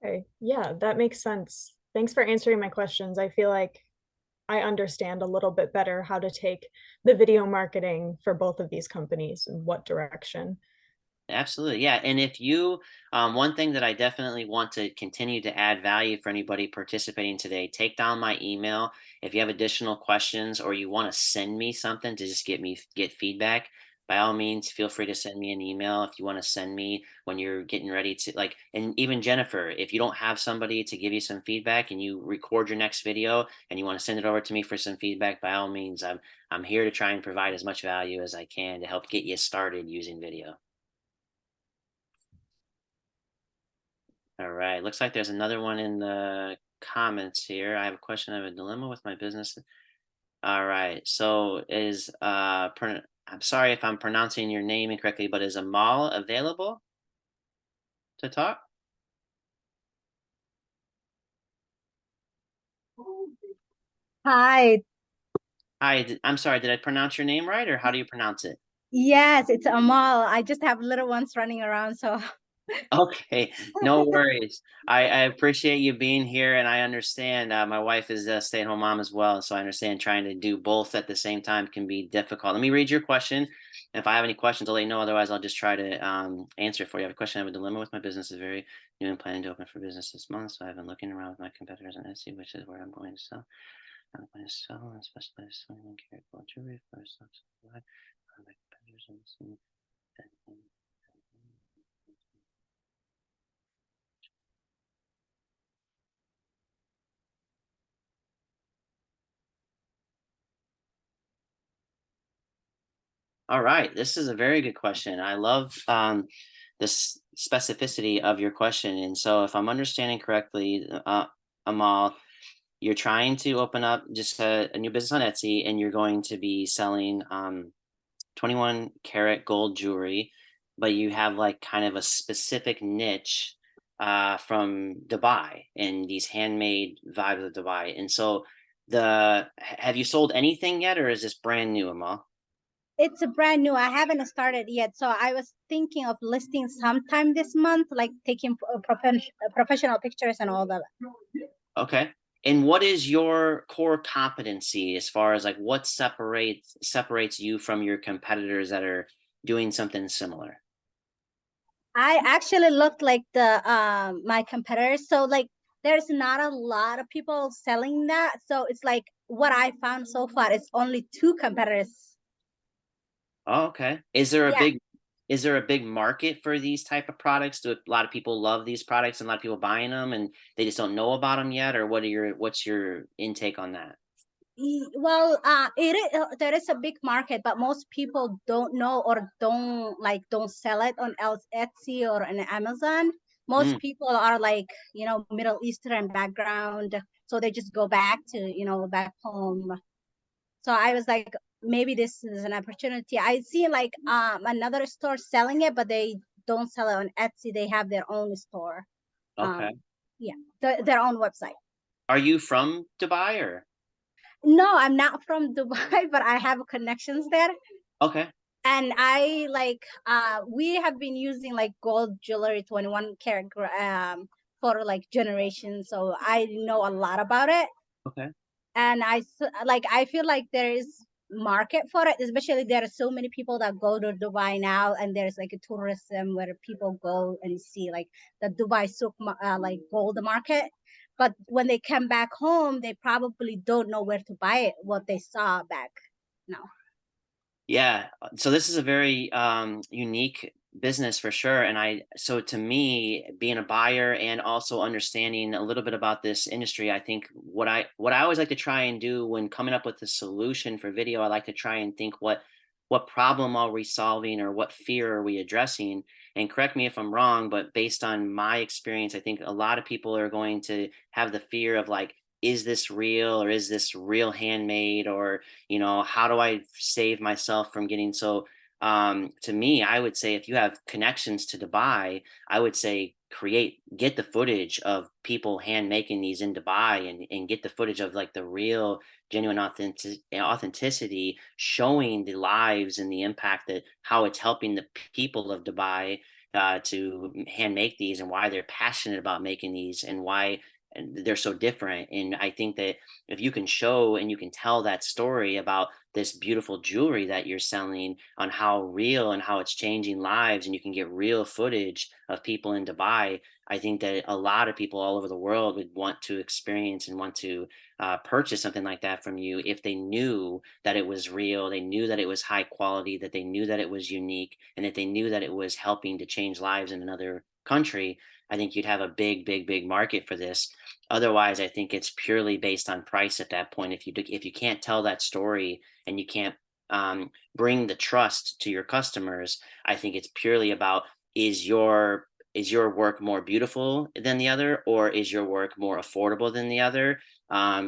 Okay, yeah, that makes sense. Thanks for answering my questions. I feel like I understand a little bit better how to take the video marketing for both of these companies and what direction. Absolutely. Yeah. And if you, one thing that I definitely want to continue to add value for anybody participating today, take down my email. If you have additional questions or you want to send me something to just get feedback, by all means, feel free to send me an email. If you want to send me when you're getting ready to like, and even Jennifer, if you don't have somebody to give you some feedback and you record your next video and you want to send it over to me for some feedback, by all means, I'm here to try and provide as much value as I can to help get you started using video. All right. Looks like there's another one in the comments here. I have a question. I have a dilemma with my business. All right. So I'm sorry if I'm pronouncing your name incorrectly, but is Amal available to talk? Hi. Hi. I'm sorry. Did I pronounce your name right, or how do you pronounce it? Yes, it's Amal. I just have little ones running around, so Okay, no worries. I appreciate you being here, and I understand. My wife is a stay-at-home mom as well, so I understand trying to do both at the same time can be difficult. Let me read your question. If I have any questions, I'll let you know. Otherwise, I'll just try to answer it for you. I have a question. I have a dilemma with my business. Is very new and planning to open for business this month, so I've been looking around with my competitors on Etsy, which is where I'm going to sell. I'm going to sell and specialize in carrot gold jewelry for stocks. My competitors on Etsy. All right, this is a very good question. I love this specificity of your question. And so, if I'm understanding correctly, Amal, you're trying to open up just a new business on Etsy, and you're going to be selling 21 karat gold jewelry, but you have like kind of a specific niche from Dubai and these handmade vibes of Dubai. And so, have you sold anything yet, or is this brand new, Amal? It's a brand new. I haven't started yet. So I was thinking of listing sometime this month, like taking professional pictures and all that. Okay. And what is your core competency as far as like what separates you from your competitors that are doing something similar? I actually looked like the my competitors. So like there's not a lot of people selling that. So it's like what I found so far is only two competitors. Oh, okay. Is there a Yeah. big market for these type of products? Do a lot of people love these products and a lot of people buying them and they just don't know about them yet? Or what's your intake on that? Well, there is a big market, but most people don't know or don't sell it on Etsy or on Amazon. Most Mm, people are like, Middle Eastern background, so they just go back to, back home. So I was like, maybe this is an opportunity. I see like another store selling it, but they don't sell it on Etsy. They have their own store. okay. Yeah, their own website. Are you from Dubai or? No, I'm not from Dubai, but I have connections there. Okay. And I like we have been using like gold jewelry 21 karat for like generations, so I know a lot about it. Okay. And I feel like there is market for it, especially there are so many people that go to Dubai now, and there's like a tourism where people go and see like the Dubai souk like gold market. But when they come back home, they probably don't know where to buy it, what they saw back now. Yeah, so this is a very unique business for sure. And so to me, being a buyer and also understanding a little bit about this industry, I think what I always like to try and do when coming up with a solution for video, I like to try and think what problem are we solving or what fear are we addressing? And correct me if I'm wrong, but based on my experience, I think a lot of people are going to have the fear of like, is this real or is this real handmade or how do I save myself from getting so to me, I would say if you have connections to Dubai, I would say get the footage of people hand making these in Dubai and get the footage of like the real genuine authenticity showing the lives and the impact that how it's helping the people of Dubai to hand make these and why they're passionate about making these and why they're so different. And I think that if you can show and you can tell that story about this beautiful jewelry that you're selling on how real and how it's changing lives and you can get real footage of people in Dubai, I think that a lot of people all over the world would want to experience and want to purchase something like that from you if they knew that it was real, they knew that it was high quality, that they knew that it was unique, and that they knew that it was helping to change lives in another country. I think you'd have a big market for this. Otherwise, I think it's purely based on price at that point. If you can't tell that story and you can't bring the trust to your customers, I think it's purely about is your work more beautiful than the other, or is your work more affordable than the other?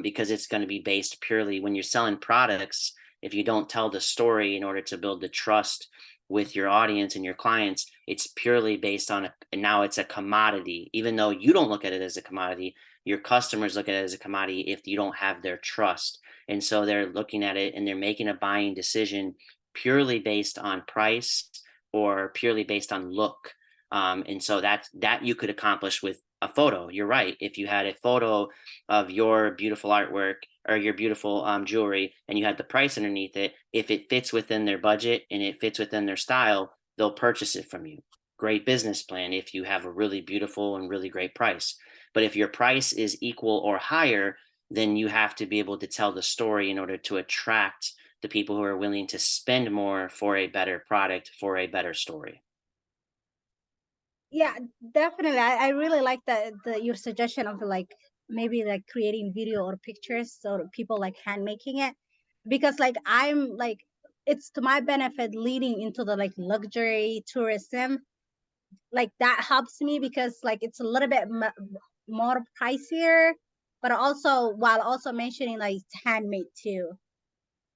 Because it's going to be based purely when you're selling products. If you don't tell the story in order to build the trust with your audience and your clients, it's purely based on and now it's a commodity. Even though you don't look at it as a commodity, your customers look at it as a commodity if you don't have their trust. And so they're looking at it and they're making a buying decision purely based on price or purely based on look. And so that you could accomplish with a photo. You're right. If you had a photo of your beautiful artwork or your beautiful jewelry and you had the price underneath it, if it fits within their budget and it fits within their style, they'll purchase it from you. Great business plan if you have a really beautiful and really great price. But if your price is equal or higher, then you have to be able to tell the story in order to attract the people who are willing to spend more for a better product, for a better story. Yeah, definitely. I really like the your suggestion of like maybe like creating video or pictures so that people like hand making it, because like I'm like it's to my benefit leading into the like luxury tourism. Like that helps me because like it's a little bit more pricier, but also while also mentioning like it's handmade too.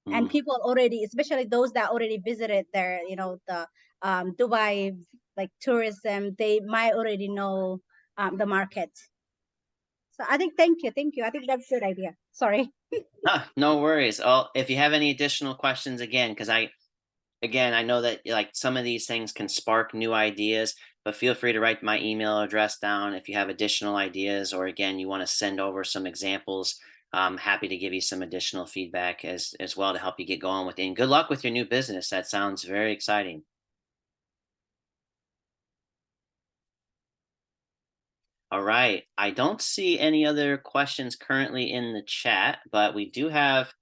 And Mm. people already, especially those that already visited there, the Dubai like tourism, they might already know the market. So I think thank you, I think that's a good idea. Sorry. No worries. Oh, if you have any additional questions, again, because again, I know that like some of these things can spark new ideas, but feel free to write my email address down if you have additional ideas, or again, you want to send over some examples. I'm happy to give you some additional feedback as well to help you get going with it. And good luck with your new business. That sounds very exciting. All right. I don't see any other questions currently in the chat, but we do have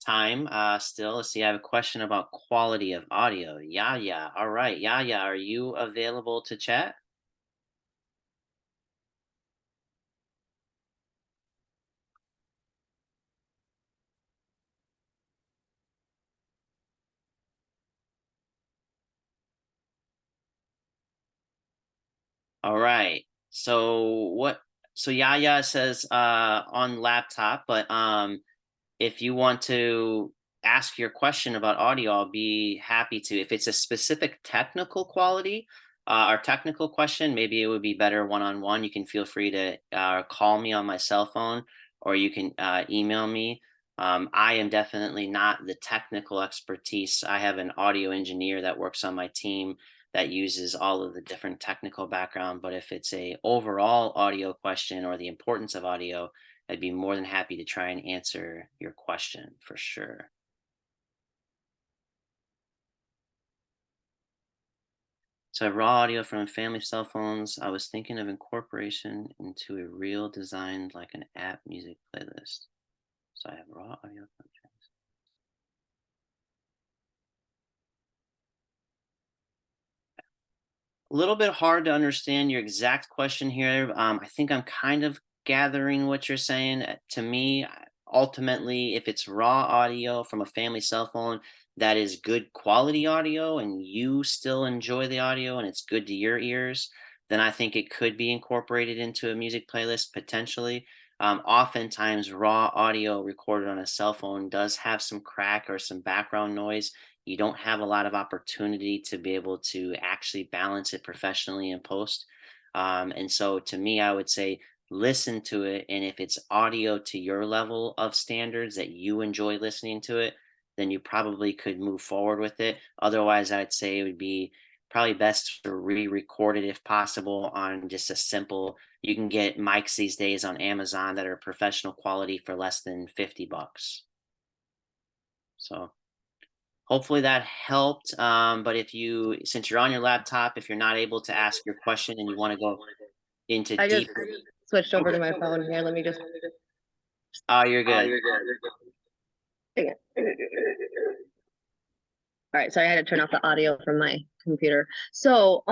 time still. Let's see. I have a question about quality of audio. Yeah. All right. Yeah. Are you available to chat? All right. So Yaya says on laptop, but if you want to ask your question about audio, I'll be happy to. If it's a specific technical quality or technical question, maybe it would be better one-on-one. You can feel free to call me on my cell phone, or you can email me. I am definitely not the technical expertise. I have an audio engineer that works on my team that uses all of the different technical background. But if it's a overall audio question or the importance of audio, I'd be more than happy to try and answer your question for sure. So raw audio from family cell phones. I was thinking of incorporation into a reel designed like an app music playlist. So I have raw audio from a little bit hard to understand your exact question here. I think I'm kind of gathering what you're saying. To me, ultimately, if it's raw audio from a family cell phone that is good quality audio and you still enjoy the audio and it's good to your ears, then I think it could be incorporated into a music playlist potentially. Oftentimes, raw audio recorded on a cell phone does have some crack or some background noise. You don't have a lot of opportunity to be able to actually balance it professionally in post. And so to me, I would say listen to it. And if it's audio to your level of standards that you enjoy listening to it, then you probably could move forward with it. Otherwise, I'd say it would be probably best to re-record it if possible on just a simple, you can get mics these days on Amazon that are professional quality for less than $50. So hopefully that helped. But since you're on your laptop, if you're not able to ask your question and you want to go into I just deeper, switched over to my phone here. Let me just. oh, you're good. Dang it. All right, sorry, I had to turn off the audio from my computer. So,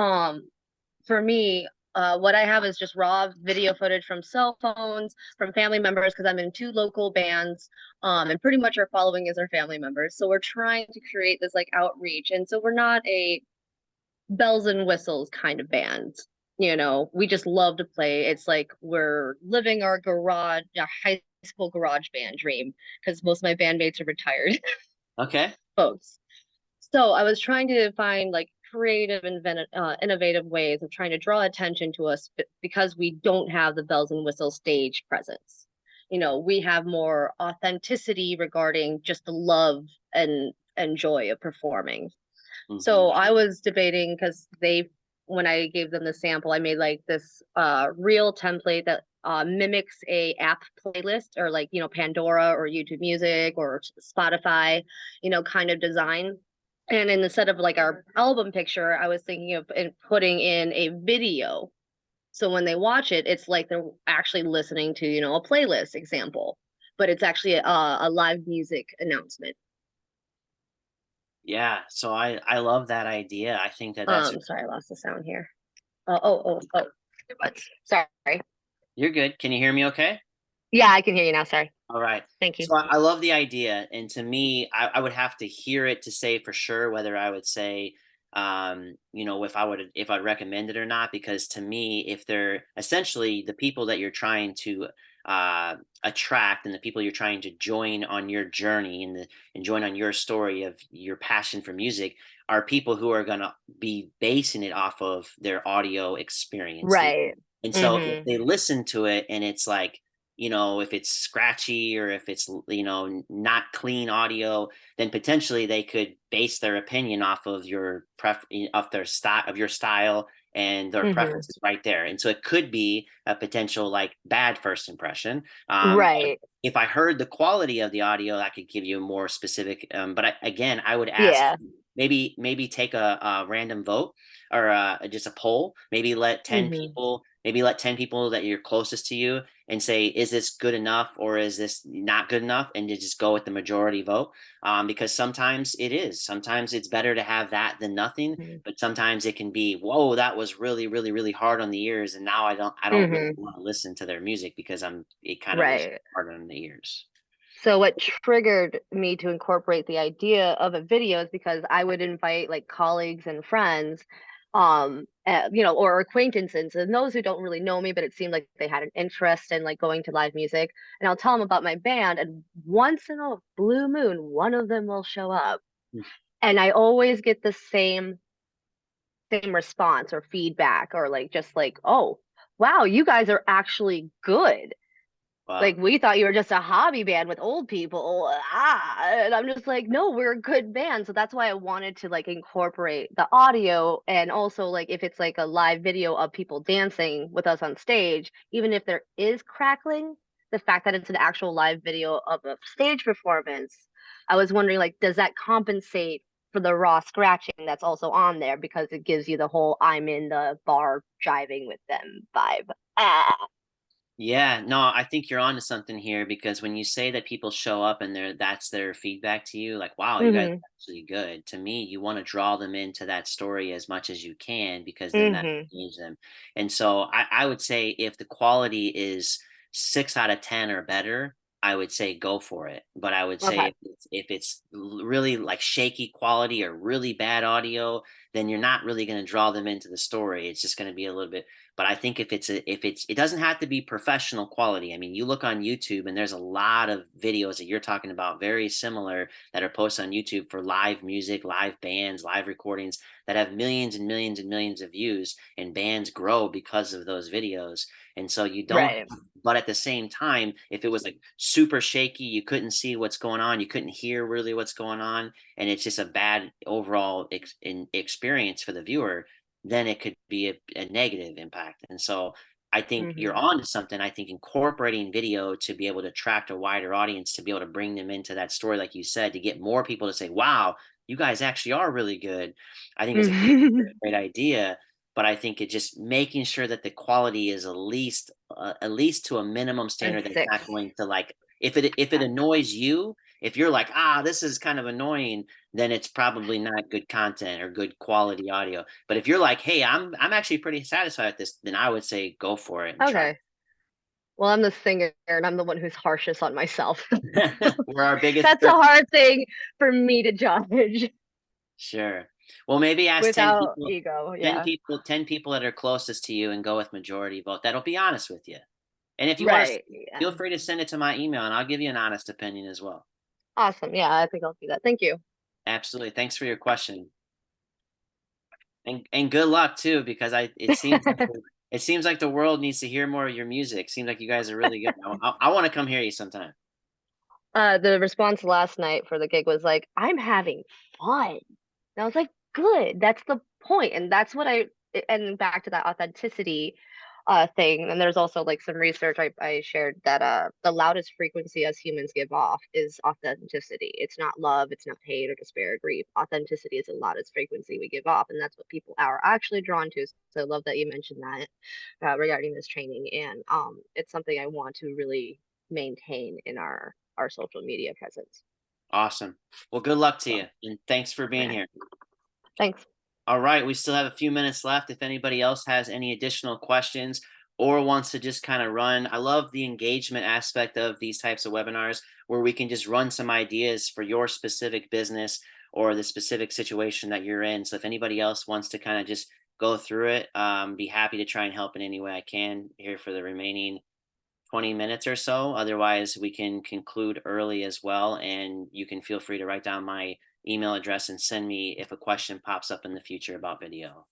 for me, what I have is just raw video footage from cell phones, from family members, because I'm in 2 local bands, and pretty much our following is our family members. So we're trying to create this like outreach, and so we're not a bells and whistles kind of band. You know, we just love to play. It's like we're living our high school garage band dream, because most of my bandmates are retired Okay. folks. So I was trying to find like creative, innovative ways of trying to draw attention to us because we don't have the bells and whistles stage presence. You know, we have more authenticity regarding just the love and joy of performing. So I was debating because when I gave them the sample, I made like this real template that mimics a app playlist, or like, you know, Pandora or YouTube Music or Spotify, you know, kind of design. And instead of like our album picture, I was thinking of putting in a video. So when they watch it, it's like they're actually listening to, you know, a playlist example, but it's actually a live music announcement. Yeah, so I love that idea. I think that's Sorry, I lost the sound here. Oh. Sorry. You're good. Can you hear me okay? Yeah, I can hear you now. Sorry. All right. Thank you. So I love the idea. And to me, I would have to hear it to say for sure whether I would say, you know, if I'd recommend it or not, because to me, if they're essentially the people that you're trying to attract and the people you're trying to join on your journey and join on your story of your passion for music are people who are going to be basing it off of their audio experience. Right. And so if they listen to it and it's like, you know, if it's scratchy or if it's, you know, not clean audio, then potentially they could base their opinion off of your of their style, of your style, and their Mm-hmm. preferences right there. And so it could be a potential like bad first impression. But Right. if I heard the quality of the audio, I could give you a more specific. But again, I would ask, Yeah. maybe take a random vote, or just a poll. Maybe let 10 Mm-hmm. people, maybe let 10 people that you're closest to you, and say, is this good enough or is this not good enough? And you just go with the majority vote. Because sometimes it is. Sometimes it's better to have that than nothing. But sometimes it can be, whoa, that was really, really, really hard on the ears, and now I don't really Mm-hmm. want to listen to their music because it kind of was Right. hard on the ears. So what triggered me to incorporate the idea of a video is because I would invite like colleagues and friends, you know, or acquaintances, and those who don't really know me, but it seemed like they had an interest in like going to live music. And I'll tell them about my band, and once in a blue moon, one of them will show up, Mm. and I always get the same response or feedback, or like just like, oh, wow, you guys are actually good. Wow. Like, we thought you were just a hobby band with old people. And I'm just like, no, we're a good band. So that's why I wanted to like incorporate the audio, and also like if it's like a live video of people dancing with us on stage, even if there is crackling, the fact that it's an actual live video of a stage performance, I was wondering, like, does that compensate for the raw scratching that's also on there, because it gives you the whole I'm in the bar jiving with them vibe. Ah. Yeah, no, I think you're onto something here, because when you say that people show up and that's their feedback to you, like, wow, you guys Mm-hmm. are actually good. To me, you want to draw them into that story as much as you can, because then that Mm-hmm. engages them. And so I would say if the quality is 6 out of 10 or better, I would say go for it. But I would say Okay. if it's really like shaky quality or really bad audio, then you're not really going to draw them into the story. It's just going to be a little bit. But I think it doesn't have to be professional quality. I mean, you look on YouTube and there's a lot of videos that you're talking about, very similar, that are posted on YouTube for live music, live bands, live recordings, that have millions and millions and millions of views, and bands grow because of those videos. And so you don't, Right. but at the same time, if it was like super shaky, you couldn't see what's going on, you couldn't hear really what's going on, and it's just a bad overall experience for the viewer, then it could be a negative impact. And so I think you're Mm-hmm. on to something. I think incorporating video to be able to attract a wider audience, to be able to bring them into that story, like you said, to get more people to say, wow, you guys actually are really good. I think it's a great idea. But I think it just making sure that the quality is at least to a minimum A standard, that's not 6. going to, like, if it annoys you, if you're like, this is kind of annoying, then it's probably not good content or good quality audio. But if you're like, hey, I'm actually pretty satisfied with this, then I would say go for it and try. Okay. Well, I'm the singer and I'm the one who's harshest on myself. We're our biggest That's a critic. hard thing for me to judge Sure. Well, maybe ask 10 without people, ego. 10 Yeah. people, 10 people that are closest to you, and go with majority vote. That'll be honest with you. And if you want to, Right. Yeah. feel free to send it to my email and I'll give you an honest opinion as well. Awesome. Yeah, I think I'll do that. Thank you. Absolutely. Thanks for your question. And good luck too, because it seems like the world needs to hear more of your music. Seems like you guys are really good. I want to come hear you sometime. The response last night for the gig was like, I'm having fun. And I was like, good. That's the point. And that's what and back to that authenticity thing. And there's also like some research I shared that the loudest frequency as humans give off is authenticity. It's not love, it's not hate or despair or grief. Authenticity is the loudest frequency we give off, and that's what people are actually drawn to. So I love that you mentioned that regarding this training. And it's something I want to really maintain in our social media presence. Awesome. Well, good luck to So you. And thanks for being yeah. here. Thanks. All right. We still have a few minutes left. If anybody else has any additional questions or wants to just kind of run, I love the engagement aspect of these types of webinars, where we can just run some ideas for your specific business or the specific situation that you're in. So if anybody else wants to kind of just go through it, be happy to try and help in any way I can here for the remaining 20 minutes or so. Otherwise, we can conclude early as well. And you can feel free to write down my email address and send me if a question pops up in the future about video.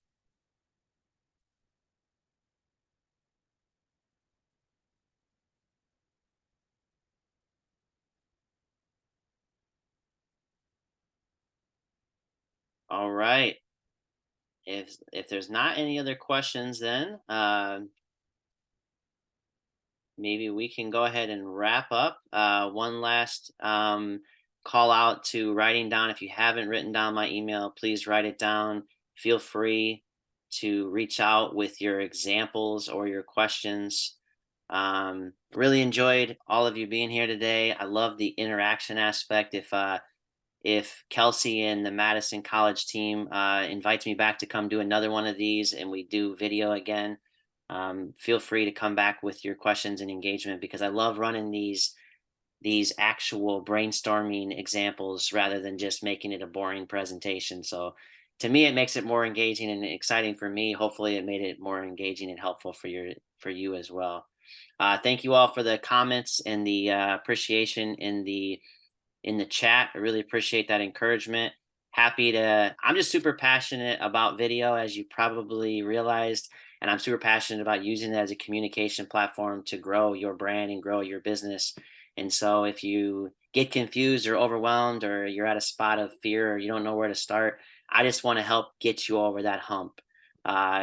All right. If there's not any other questions, then maybe we can go ahead and wrap up. One last call out to writing down. If you haven't written down my email, please write it down. Feel free to reach out with your examples or your questions. Really enjoyed all of you being here today. I love the interaction aspect. If Kelsey and the Madison College team invites me back to come do another one of these and we do video again, feel free to come back with your questions and engagement, because I love running these actual brainstorming examples rather than just making it a boring presentation. So to me, it makes it more engaging and exciting for me. Hopefully it made it more engaging and helpful for you as well. Thank you all for the comments and the appreciation in the chat. I really appreciate that encouragement. I'm just super passionate about video, as you probably realized, and I'm super passionate about using it as a communication platform to grow your brand and grow your business. And so if you get confused or overwhelmed, or you're at a spot of fear, or you don't know where to start, I just want to help get you over that hump.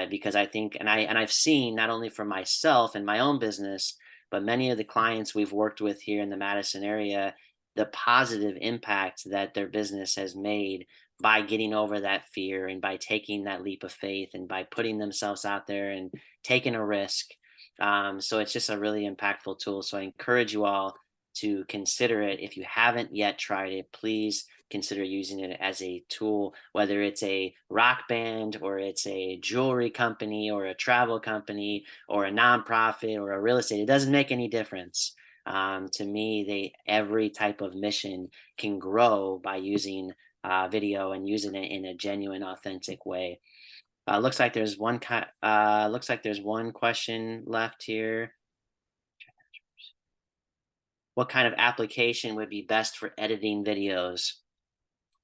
Because I think, and I've seen, not only for myself and my own business, but many of the clients we've worked with here in the Madison area, the positive impact that their business has made by getting over that fear and by taking that leap of faith and by putting themselves out there and taking a risk. So it's just a really impactful tool. So I encourage you all to consider it. If you haven't yet tried it, please consider using it as a tool, whether it's a rock band or it's a jewelry company or a travel company or a nonprofit or a real estate. It doesn't make any difference. To me, every type of mission can grow by using video and using it in a genuine, authentic way. Looks like there's one question left here. What kind of application would be best for editing videos?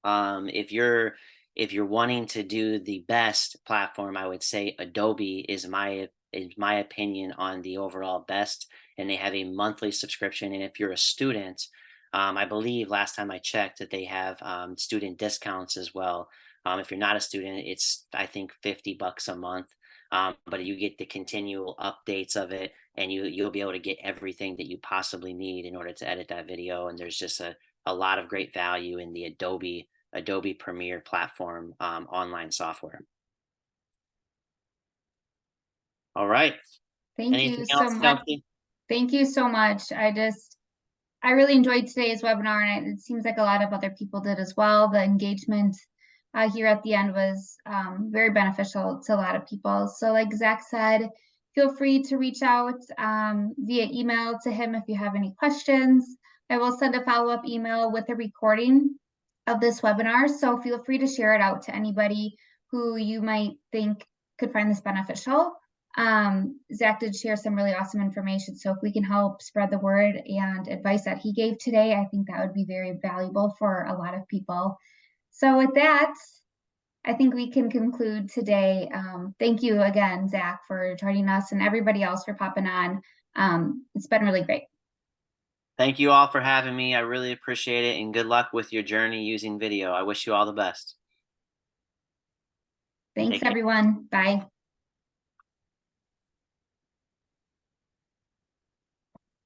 If you're wanting to do the best platform, I would say Adobe is my opinion on the overall best, and they have a monthly subscription. And if you're a student, I believe last time I checked that they have student discounts as well. If you're not a student, it's, I think, $50 a month. But you get the continual updates of it, and you'll be able to get everything that you possibly need in order to edit that video. And there's just a lot of great value in the Adobe Premiere platform, online software. All right. Thank Anything you so else, much. Kelsey? Thank you so much. I really enjoyed today's webinar, and it seems like a lot of other people did as well. The engagement here at the end was very beneficial to a lot of people. So like Zach said, feel free to reach out via email to him if you have any questions. I will send a follow-up email with a recording of this webinar, so feel free to share it out to anybody who you might think could find this beneficial. Zach did share some really awesome information, so if we can help spread the word and advice that he gave today, I think that would be very valuable for a lot of people. So with that, I think we can conclude today. Thank you again, Zach, for joining us, and everybody else for popping on. It's been really great. Thank you all for having me. I really appreciate it, and good luck with your journey using video. I wish you all the best. Thanks, everyone. Bye.